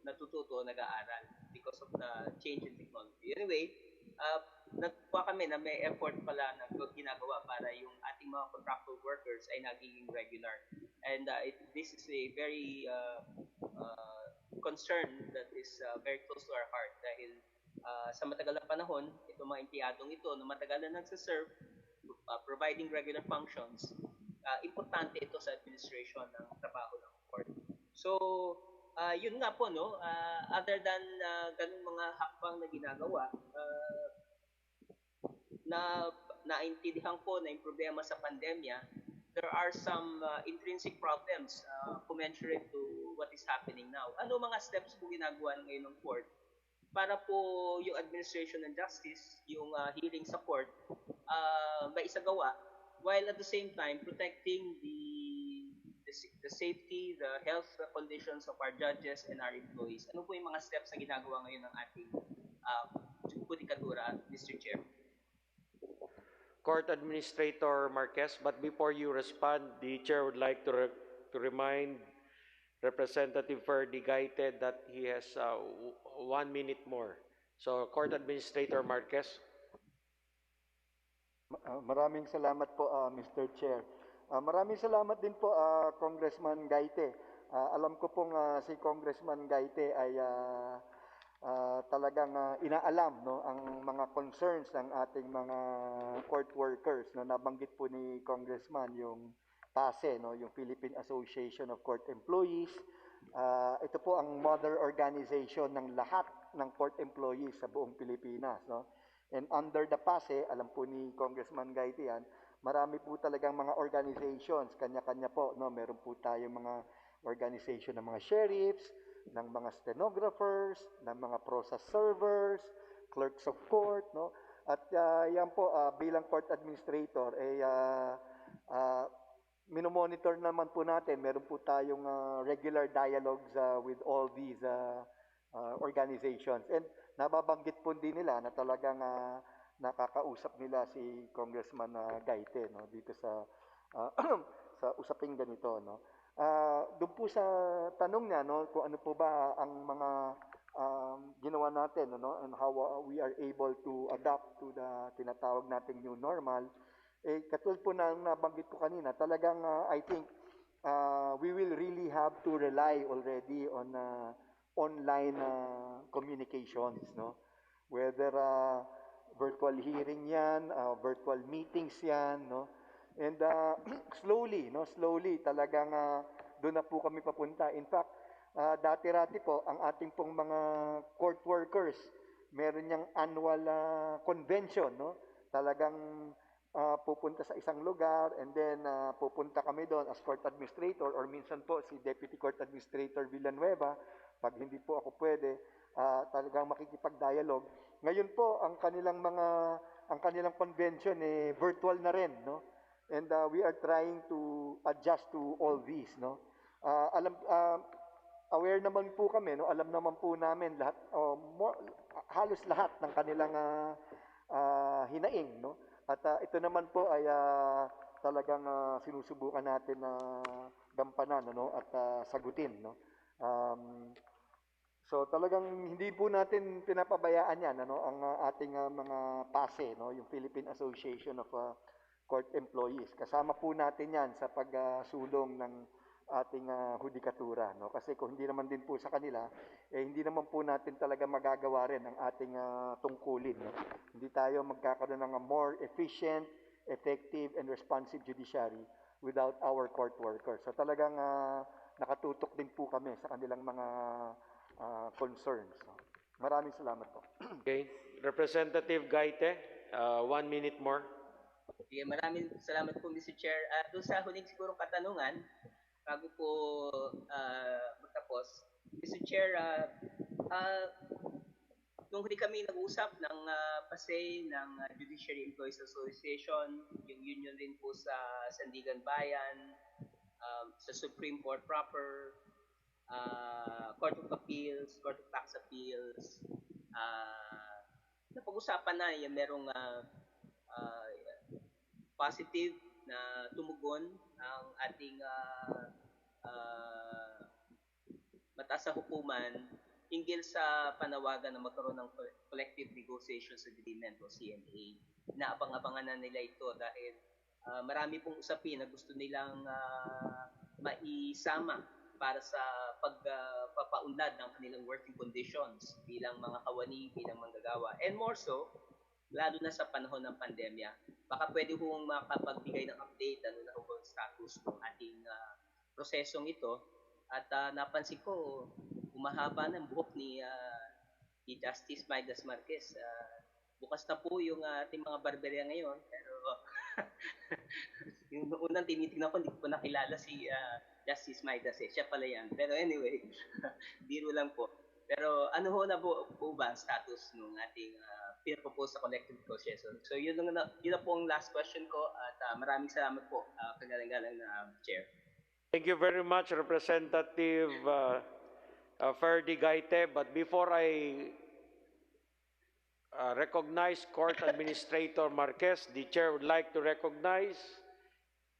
natututo, nag-aaral because of the change in technology. Anyway, nagkuha kami na may effort pala na ginagawa para yung ating mga contractual workers ay nagiging regular. And this is a very concern that is very close to our heart dahil sa matagal na panahon, itong mga empleyadong ito na matagal na nagsaserve, providing regular functions, importante ito sa administration ng trabaho ng court. So, yun nga po, no, other than ganung mga hakbang na ginagawa, na naintindihan ko na yung problema sa pandemya, there are some intrinsic problems commensurate to what is happening now. Ano mga steps po ginagawa ngayon ng court para po yung administration ng justice, yung hearing sa court, maisagawa while at the same time protecting the safety, the health conditions of our judges and our employees. Ano po yung mga steps na ginagawa ngayon ng ating judikatura, Mr. Chair? Court Administrator Marquez, but before you respond, the chair would like to remind Representative Ferdy Gaite that he has 1 minute more. So, Court Administrator Marquez. Maraming salamat po, Mr. Chair. Maraming salamat din po, Congressman Gaite. Alam ko pong si Congressman Gaite ay talagang inaalam, no, ang mga concerns ng ating mga court workers, no. Nabanggit po ni Congressman yung PASE, no, yung Philippine Association of Court Employees. Ito po ang mother organization ng lahat ng court employees sa buong Pilipinas, no. And under the PASE, alam po ni Congressman Gaite yan, marami po talagang mga organizations, kanya-kanya po, no. Meron po tayong mga organization ng mga sheriffs, ng mga stenographers, ng mga process servers, clerks of court, no? At yan po, bilang court administrator, minomonitor naman po natin, meron po tayong regular dialogues with all these organizations. And nababanggit po din nila na talagang nakakausap nila si Congressman Gaite, no? Dito sa sa usaping ganito, no? Doon po sa tanong niya, no, kung ano po ba ang mga ginawa natin, no, and how we are able to adapt to the tinatawag nating new normal, katulad po na nabanggit ko kanina, talagang I think we will really have to rely already on online communications, no, whether virtual hearing yan, virtual meetings yan, no. And slowly talagang doon na po kami papunta. In fact, dati-rati po, ang ating pong mga court workers, meron niyang annual convention, no? Talagang pupunta sa isang lugar and then pupunta kami doon as court administrator or minsan po si Deputy Court Administrator Villanueva, pag hindi po ako pwede, talagang makikipag-dialogue. Ngayon po, ang kanilang convention virtual na rin, no? And we are trying to adjust to all these, no. Aware naman po kami, no. Alam naman po namin lahat, halos lahat ng kanilang hinaing, no. At ito naman po ay talagang sinusubukan natin na gampanan, no, at sagutin, no. So talagang hindi po natin pinapabayaan yan, ano, ang ating mga PASE, no, yung Philippine Association of Court Employees. Kasama po natin yan sa pagsulong ng ating hudikatura, no? Kasi kung hindi naman din po sa kanila, hindi naman po natin talaga magagawa rin ang ating tungkulin, no? Hindi tayo magkakaroon ng more efficient, effective, and responsive judiciary without our court workers. So talagang nakatutok din po kami sa kanilang mga concerns, no? Maraming salamat po. Okay. Representative Gaite, 1 minute more. Okay, maraming salamat po, Mr. Chair. Doon sa huling siguro katanungan, bago po magtapos, Mr. Chair, nung huli kami nag-usap ng PASE, ng Judiciary Employees Association, yung union rin po sa Sandigan Bayan, sa Supreme Court proper, Court of Appeals, Court of Tax Appeals, napag-usapan na yung merong positive na tumugon ang ating mataas na hukuman hinggil sa panawagan na magkaroon ng collective negotiations agreement o CNA. Naabang-abangan na nila ito dahil marami pong usapin na gusto nilang maisama para sa pagpapaunlad ng kanilang working conditions bilang mga kawani, bilang manggagawa. And more so, lalo na sa panahon ng pandemya, baka pwede hong makapagbigay ng update ano na ang status ng ating prosesong ito At napansin ko, humahaba ng buhok ni Justice Maidas Marquez. Bukas na po yung ating mga barberya ngayon, pero yung unang tinitingnan ko, hindi ko pa nakilala si Justice Maidas eh. Siya pala yan. Pero anyway, biro lang po. Pero ano ho na po ba ang status ng ating pinapropose sa collective negotiation? So yun na po ang last question ko at maraming salamat po, kagalang-galang na Chair. Thank you very much, Representative Ferdy Gaite. But before I recognize Court Administrator Marquez, the Chair would like to recognize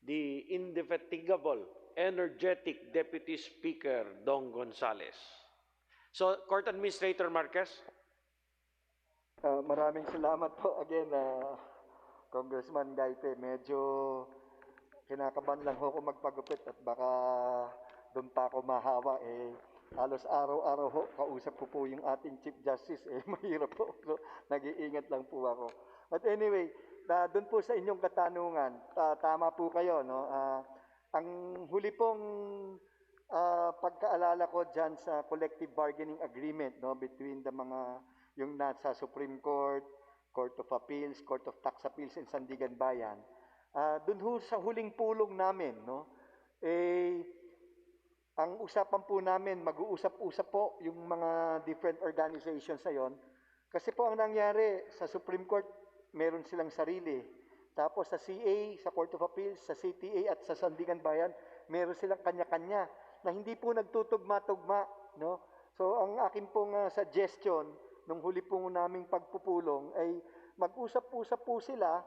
the indefatigable, energetic Deputy Speaker, Dong Gonzales. So, Court Administrator Marquez. Maraming salamat po again, Congressman Gaite. Medyo kinakabahan lang ho ako magpagupit at baka doon pa ako mahawa. Halos araw-araw ho, kausap ko po yung ating Chief Justice. Mahirap po. So, nag-iingat lang po ako. But anyway, doon po sa inyong katanungan, tama po kayo. No? Ang huli pong pagkaalala ko dyan sa collective bargaining agreement, no, between the mga yung nasa Supreme Court, Court of Appeals, Court of Tax Appeals, and Sandigan Bayan, dun ho sa huling pulong namin, no, ang usapan po namin, mag-uusap-usap po yung mga different organizations na yon. Kasi po ang nangyari sa Supreme Court, meron silang sarili. Tapos sa CA, sa Court of Appeals, sa CTA at sa Sandigan Bayan, meron silang kanya-kanya na hindi po nagtutugma-tugma, no? So ang akin pong suggestion nung huli po naming pagpupulong ay mag-usap-usap po sila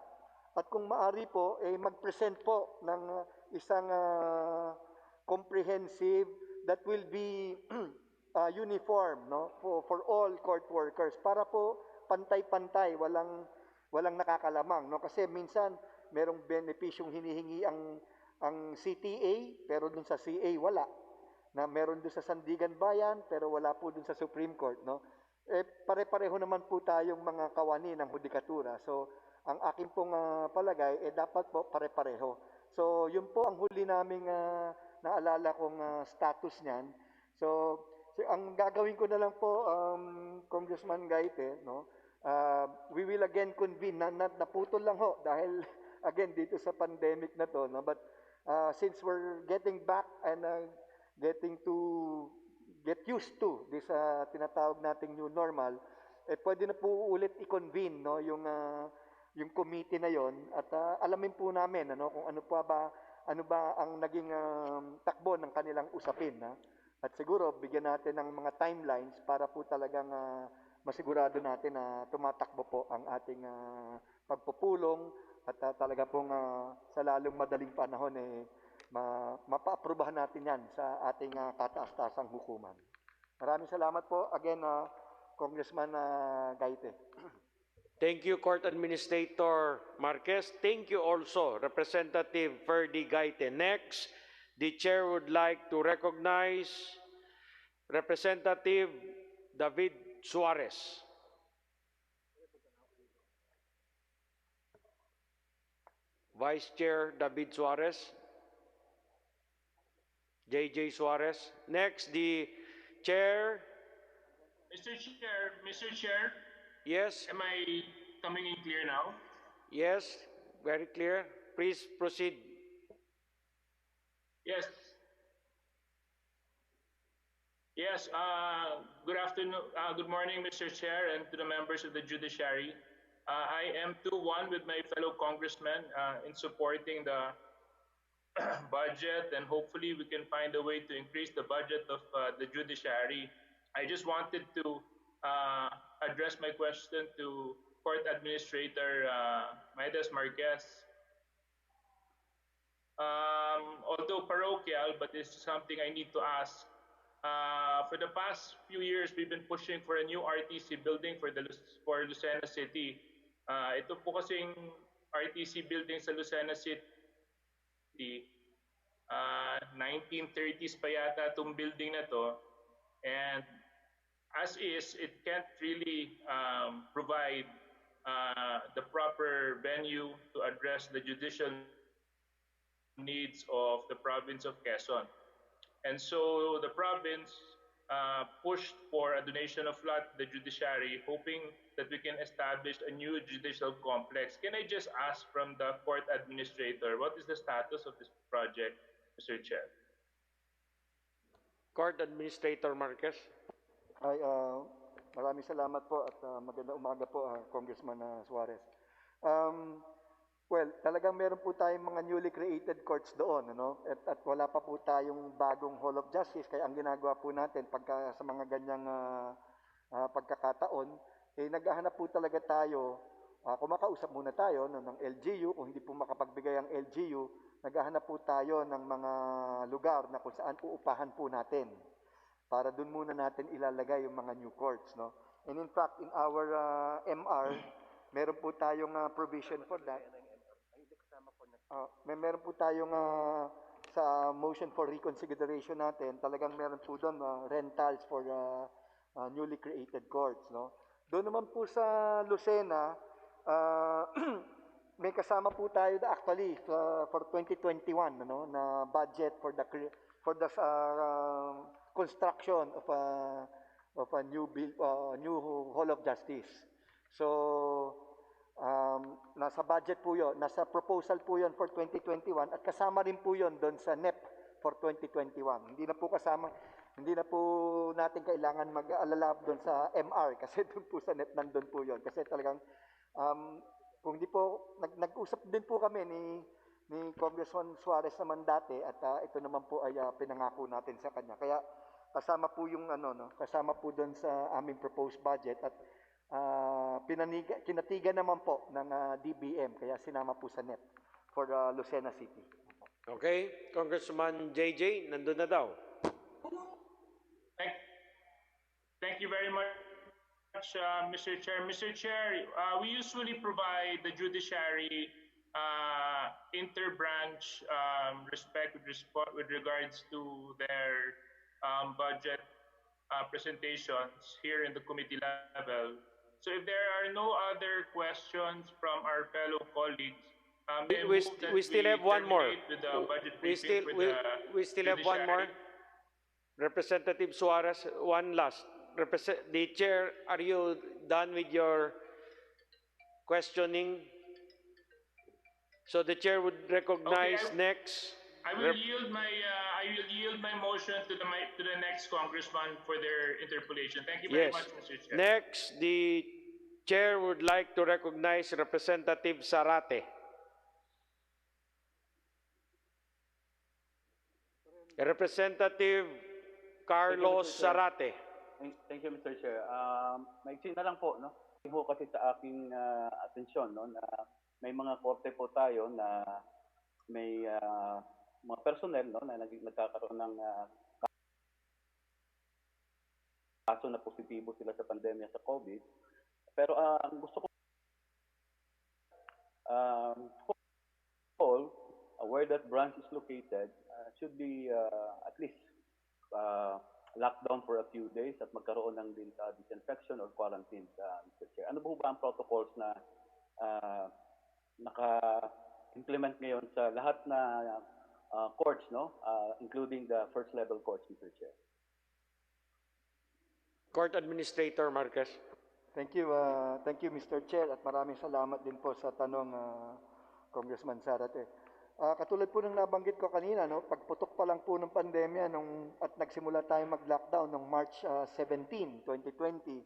at kung maari po mag-present po ng isang comprehensive that will be uniform, no, for all court workers para po pantay-pantay, walang nakakalamang, no? Kasi minsan merong benepisyong hinihingi ang CTA pero dun sa CA wala, na meron dun sa Sandigan Bayan pero wala po dun sa Supreme Court, no? Pare-pareho naman po tayong mga kawani ng hudikatura. So ang akin pong palagay dapat po pare-pareho. So yun po ang huli naming naalala kong status niyan. So ang gagawin ko na lang po, Congressman Gaite, no, we will again convene. Naputol lang ho dahil again dito sa pandemic na to, no? But since we're getting back and getting to get used to this tinatawag nating new normal, pwede na po ulit i-convene, no, yung committee na yon at alamin po namin kung ano ba ang naging takbo ng kanilang usapin, at siguro bigyan natin ng mga timelines para po talagang masigurado natin na tumatakbo po ang ating pagpupulong at talaga pong sa lalong madaling panahon mapa-aprobahan natin yan sa ating kataas-taasang hukuman. Maraming salamat po again, Congressman Gaite. Thank you, Court Administrator Marquez. Thank you also, Representative Ferdy Gaite. Next, the Chair would like to recognize Representative David Suarez. Vice Chair David Suarez. JJ Suarez. Next, the Chair. Mr. Chair. Yes. Am I coming in clear now? Yes, very clear. Please proceed. Yes. Yes. Good afternoon. Good morning, Mr. Chair, and to the members of the Judiciary. I am 2-1 with my fellow congressmen in supporting the budget, and hopefully we can find a way to increase the budget of the Judiciary. I just wanted to address my question to Court Administrator Maidas Marquez. Although parochial, but this is something I need to ask. For the past few years, we've been pushing for a new RTC building for Lucena City. Ito po kasing RTC building sa Lucena City, 1930s pa yata itong building na to, and as is, it can't really provide the proper venue to address the judicial needs of the province of Quezon. And so the province pushed for a donation of lot to the judiciary, hoping that we can establish a new judicial complex. Can I just ask from the court administrator, what is the status of this project, Mr. Chair? Court Administrator Marquez. Ay, maraming salamat po at magandang umaga po, Congressman Suarez. Well, talagang meron po tayong mga newly created courts doon, ano? At wala pa po tayong bagong Hall of Justice, kaya ang ginagawa po natin pagka sa mga ganyang pagkakataon, naghahanap po talaga tayo, kumakausap muna tayo ng LGU, kung hindi po makapagbigay ang LGU, naghahanap po tayo ng mga lugar na kung saan uupahan po natin para doon muna natin ilalagay yung mga new courts, no? And in fact, in our MR, meron po tayong provision for that. Meron po tayong sa motion for reconsideration natin, talagang meron po doon rentals for newly created courts, no? Doon naman po sa Lucena, may kasama po tayo actually for 2021, ano, na budget for the construction of a new Hall of Justice. So nasa budget po yun, nasa proposal po yun for 2021 at kasama rin po yun doon sa NEP for 2021. Hindi na po natin kailangan mag-alala doon sa MR kasi doon po sa NEP nandun po yun. Kasi talagang kung di po, nag-usap din po kami ni Congressman Suarez naman dati at ito naman po ay pinangako natin sa kanya. Kaya kasama po yung kasama po doon sa aming proposed budget at kinatigan naman po ng DBM, kaya sinama po sa NEP for Lucena City. Okay, Congressman JJ, nandun na daw. Thank you very much, Mr. Chair. Mr. Chair, we usually provide the judiciary inter-branch respect with regards to their budget presentations here in the committee level. So if there are no other questions from our fellow colleagues, we still have one more. With the budget We still have one more. Representative Suarez, one last. The chair, are you done with your questioning? So the chair would recognize next. I will yield my motion to the next congressman for their interpolation. Thank you very much, Mr. Chair. Next, the chair would like to recognize Representative Zarate. Representative Carlos Zarate. Thank you, Mr. Chair. Maiksi na lang po, no? Hindi po kasi sa aking atensyon, no, na may mga korte po tayo na may mga personnel, no, na nagkakaroon ng kaso na positibo sila sa pandemya sa COVID. Pero gusto ko where that branch is located should be at least lockdown for a few days at magkaroon ng disinfection or quarantine, Mr. Chair. Ano ba ang protocols na naka-implement ngayon sa lahat na courts, no? Including the first level courts, Mr. Chair? Court Administrator Marquez. Thank you, Mr. Chair, at maraming salamat din po sa tanong, Congressman Zarate. Katulad po ng nabanggit ko kanina, no, pagputok pa lang po ng pandemya at nagsimula tayong mag-lockdown noong March 17, 2020.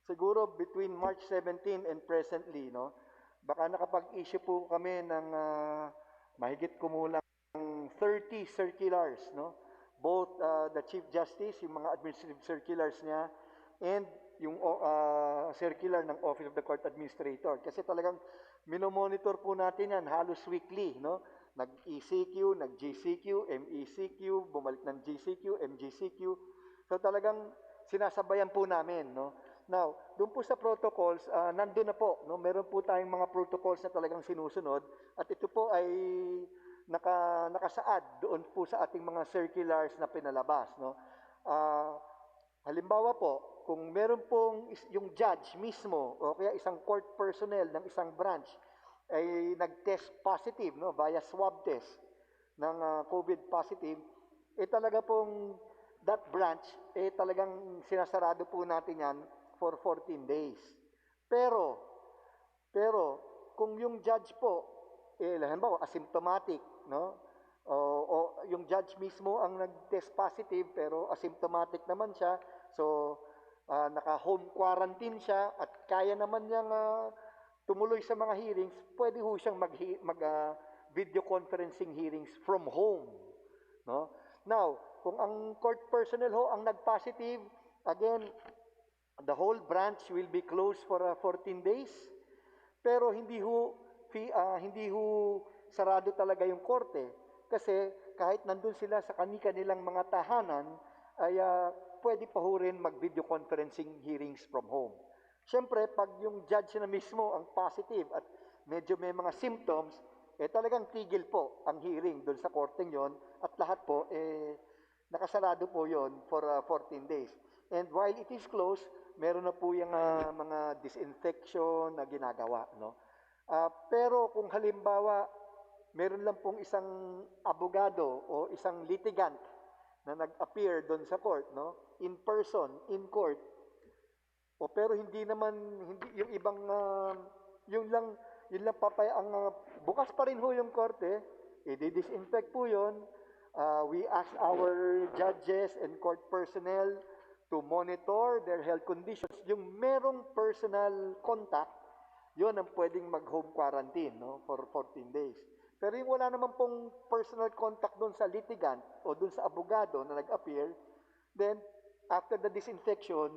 Siguro between March 17 and presently, no, baka nakapag-issue po kami ng mahigit kumulang 30 circulars, no? Both the Chief Justice, yung mga administrative circulars niya, and yung circular ng Office of the Court Administrator. Kasi talagang minomonitor po natin yan halos weekly, no? Nag-ECQ, nag-GCQ, MECQ, bumalik ng GCQ, MGCQ. So talagang sinasabayan po namin, no? Now, doon po sa protocols, nandun na po, no? Meron po tayong mga protocols na talagang sinusunod at ito po ay nakasaad doon po sa ating mga circulars na pinalabas, no? Halimbawa po, kung meron pong yung judge mismo o kaya isang court personnel ng isang branch ay nag-test positive, no, via swab test ng COVID positive, talaga pong that branch, talagang sinasarado po natin yan for 14 days. Pero, kung yung judge po, halimbawa, asymptomatic, no? O yung judge mismo ang nag-test positive pero asymptomatic naman siya, so naka-home quarantine siya at kaya naman niyang tumuloy sa mga hearings, pwede ho siyang video conferencing hearings from home. No? Now, kung ang court personnel ho ang nag-positive, again, the whole branch will be closed for 14 days. Pero hindi ho sarado talaga yung korte kasi kahit nandun sila sa kanilang mga tahanan ay pwede pa ho rin mag-video conferencing hearings from home. Siyempre, pag yung judge na mismo ang positive at medyo may mga symptoms, talagang tigil po ang hearing doon sa korteng yon at lahat po, nakasarado po yon for 14 days. And while it is closed, meron na po yung mga disinfection na ginagawa. No? Pero kung halimbawa, meron lang pong isang abogado o isang litigant na nag-appear doon sa court, no? In person, in court, pero hindi yung ibang, yun lang ang bukas pa rin ho yung korte, i-disinfect po yun. We ask our judges and court personnel to monitor their health conditions. Yung merong personal contact, yun ang pwedeng mag-home quarantine, no, for 14 days. Pero yung wala naman pong personal contact doon sa litigant o doon sa abogado na nag-appear, then after the disinfection,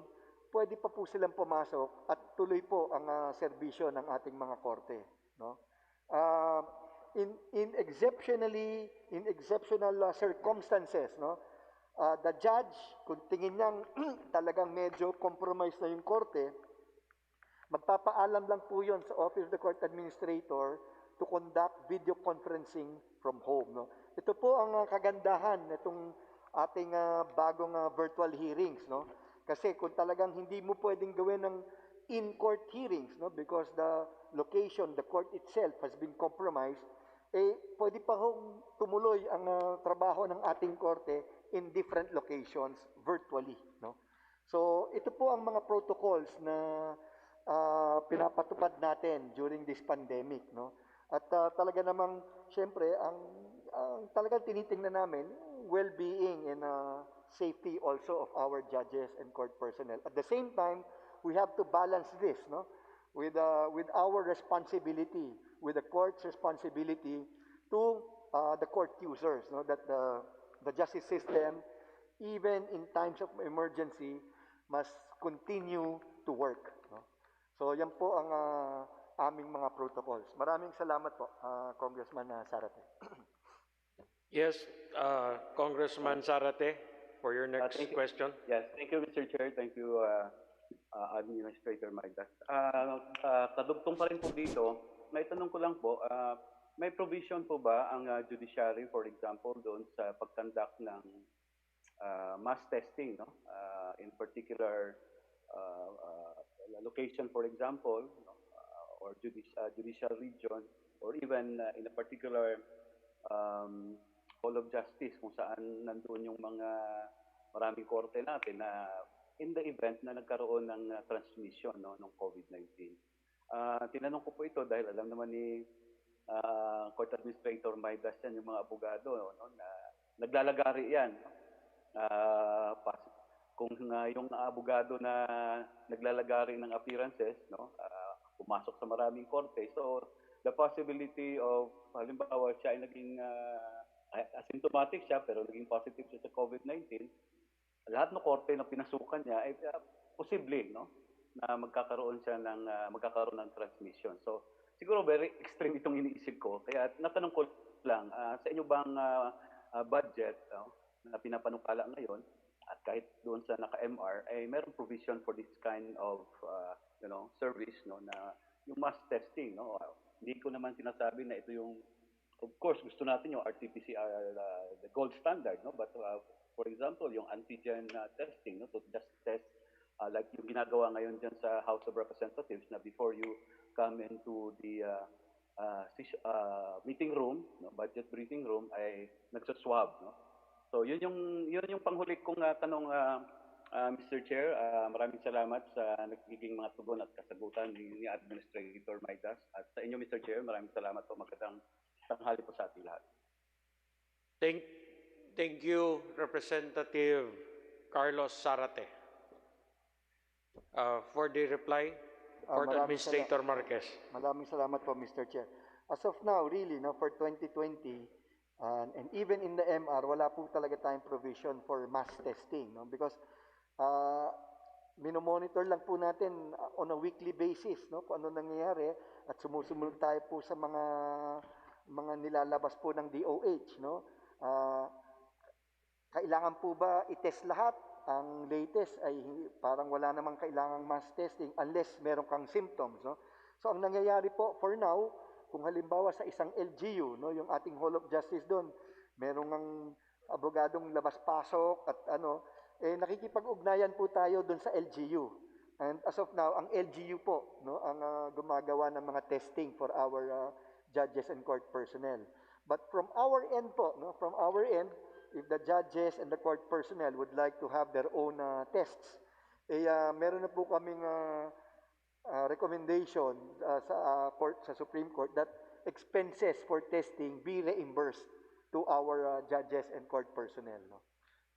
pwede pa po silang pumasok at tuloy po ang serbisyo ng ating mga korte. No? In exceptional circumstances, no, the judge, kung tingin niyang talagang medyo compromised na yung korte, magpapaalam lang po yun sa Office of the Court Administrator to conduct video conferencing from home. No? Ito po ang kagandahan nitong ating bagong virtual hearings. No? Kasi kung talagang hindi mo pwedeng gawin ng in-court hearings, no? Because the location, the court itself has been compromised, pwede pa hong tumuloy ang trabaho ng ating korte in different locations virtually. No? So ito po ang mga protocols na pinapatupad natin during this pandemic. No? At talaga namang, siyempre, ang talagang tinitingnan namin, well-being and safety also of our judges and court personnel. At the same time, we have to balance this, no, with our responsibility, with the court's responsibility to the court users, no, that the justice system, even in times of emergency, must continue to work. No? So yan po ang aming mga protocols. Maraming salamat po, Congressman Zarate. Yes, Congressman Zarate, for your next question. Yes, thank you, Mr. Chair. Thank you, Administrator Magdas. Kadugtong pa rin po dito, may tanong ko lang po, may provision po ba ang Judiciary, for example, doon sa pag-conduct ng mass testing, no? In particular location, for example, or judicial region, or even in a particular Hall of Justice kung saan nandoon yung mga maraming korte natin na in the event na nagkaroon ng transmission, no, ng COVID-19. Tinanong ko po ito dahil alam naman ni Court Administrator Maidas yan, yung mga abogado, no, na naglalagari yan. Kung yung abogado na naglalagari ng appearances, no, pumasok sa maraming korte, so the possibility of, halimbawa siya ay naging asymptomatic siya pero naging positive siya sa COVID-19, lahat ng korte na pinasukan niya ay posible, no, na magkakaroon ng transmission. So siguro very extreme itong iniisip ko, kaya natanong ko lang, sa inyo bang budget, na pinapanukala ngayon at kahit doon sa naka-MR ay mayroong provision for this kind of service, no, na yung mass testing, no. Hindi ko naman sinasabi na ito yung, of course gusto natin yung RT-PCR, the gold standard, no, but for example yung antigen testing, no, to just test like yung ginagawa ngayon dyan sa House of Representatives na before you come into the meeting room, no, budget briefing room, ay nagsaswab, no. So yun yung panghuli kong tanong, Mr. Chair. Maraming salamat sa nagiging mga tugon at kasagutan ni Administrator Maidas. At sa inyo, Mr. Chair, maraming salamat po. Magandang tanghali po sa ating lahat. Thank you, Representative Carlos Zarate. For the reply, Court Administrator Marquez. Maraming salamat po, Mr. Chair. As of now, really, no, for 2020, and even in the MR, wala po talaga tayong provision for mass testing, no? Because minomonitor lang po natin on a weekly basis, no, kung ano nangyayari, at sumusunod tayo po sa mga nilalabas po ng DOH, no. Kailangan po ba i-test lahat? Ang latest ay parang wala namang kailangang mass testing unless meron kang symptoms, no. So ang nangyayari po for now, kung halimbawa sa isang LGU, no, yung ating Hall of Justice doon, merong ang abogadong labas-pasok at nakikipag-ugnayan po tayo doon sa LGU. And as of now, ang LGU po, no, ang gumagawa ng mga testing for our judges and court personnel. But from our end po, no, from our end, if the judges and the court personnel would like to have their own tests, meron na po kaming recommendation sa Supreme Court that expenses for testing be reimbursed to our judges and court personnel, no?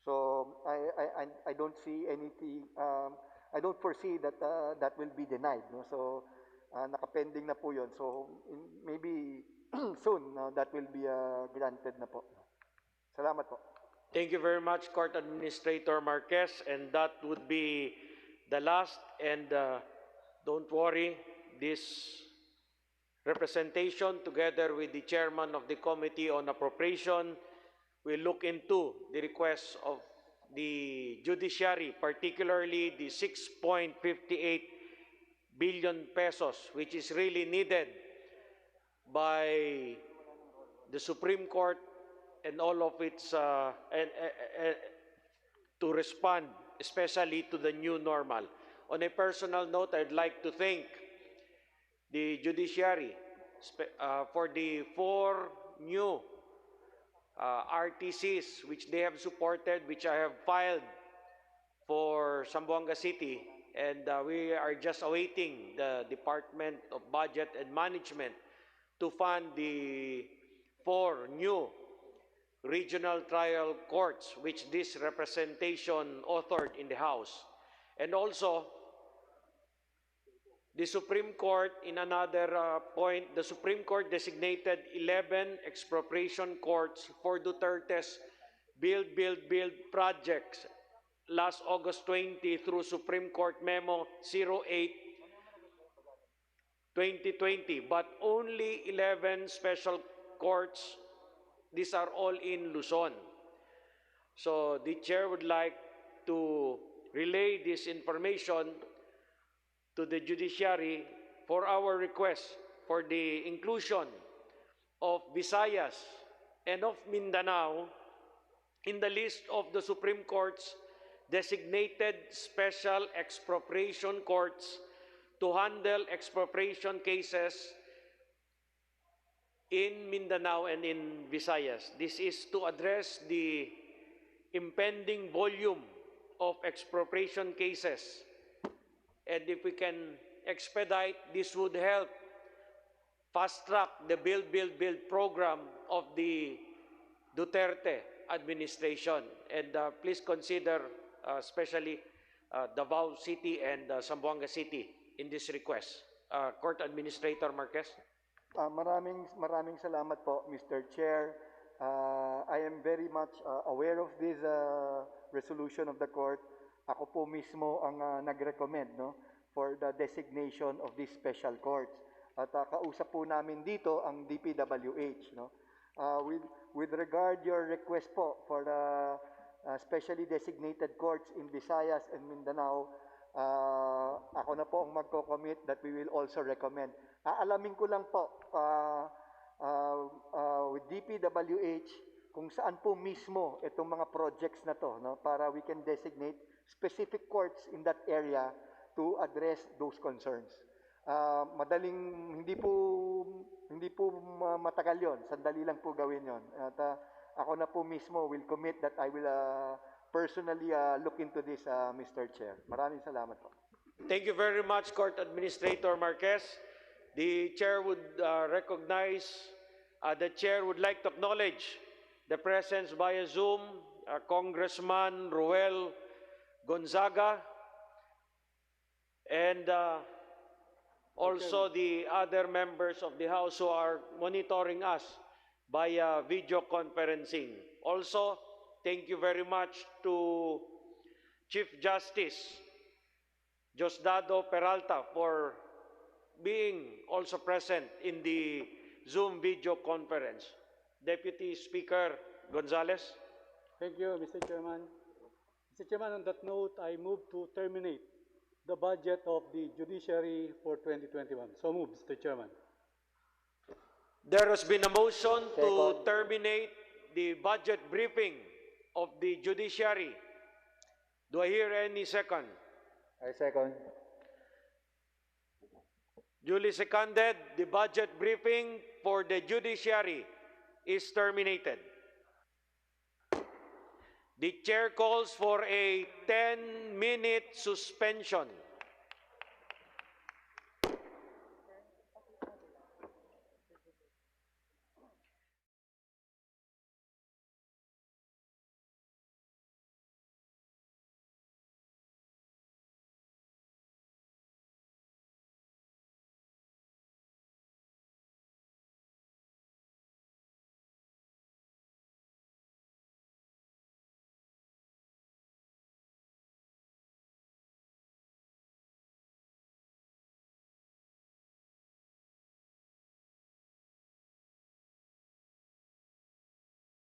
So I don't see anything. I don't foresee that that will be denied, no? So nakapending na po yun. So maybe soon that will be granted na po. Salamat po. Thank you very much, Court Administrator Marquez, and that would be the last. And don't worry, this representation, together with the chairman of the Committee on Appropriation, will look into the requests of the Judiciary, particularly the 6.58 billion pesos, which is really needed by the Supreme Court and all of its, to respond, especially to the new normal. On a personal note, I'd like to thank the Judiciary for the 4 new RTCs which they have supported, which I have filed for Zamboanga City, and we are just awaiting the Department of Budget and Management to fund the 4 new regional trial courts which this representation authored in the House. And also, the Supreme Court, in another point, the Supreme Court designated 11 expropriation courts for Duterte's Build projects last August 20 through Supreme Court Memo 08/2020, but only 11 special courts. These are all in Luzon. So the chair would like to relay this information to the Judiciary for our request for the inclusion of Visayas and of Mindanao in the list of the Supreme Court's designated special expropriation courts to handle expropriation cases in Mindanao and in Visayas. This is to address the impending volume of expropriation cases. And if we can expedite, this would help fast-track the Build program of the Duterte administration. And please consider especially Davao City and Zamboanga City in this request. Court Administrator Marquez. Maraming salamat po, Mr. Chair. I am very much aware of this resolution of the court. Ako po mismo ang nag-recommend, no, for the designation of these special courts. At kausap po namin dito ang DPWH, no. With regard your request po for the specially designated courts in Visayas and Mindanao, ako na po ang magko-commit that we will also recommend. Aalamin ko lang po with DPWH kung saan po mismo itong mga projects na to, no, para we can designate specific courts in that area to address those concerns. Hindi po matagal yon, sandali lang po gawin yon. At ako na po mismo will commit that I will personally look into this, Mr. Chair. Maraming salamat po. Thank you very much, Court Administrator Marquez. The chair would like to acknowledge the presence via Zoom, Congressman Ruel Gonzaga, and also the other members of the House who are monitoring us via video conferencing. Also, thank you very much to Chief Justice Diosdado Peralta for being also present in the Zoom video conference. Deputy Speaker Gonzales. Thank you, Mr. Chairman. Mr. Chairman, on that note, I move to terminate the budget of the Judiciary for 2021. So move, Mr. Chairman. There has been a motion to terminate the budget briefing of the Judiciary. Do I hear any second? I second. Duly seconded, the budget briefing for the Judiciary is terminated. The chair calls for a 10-minute suspension.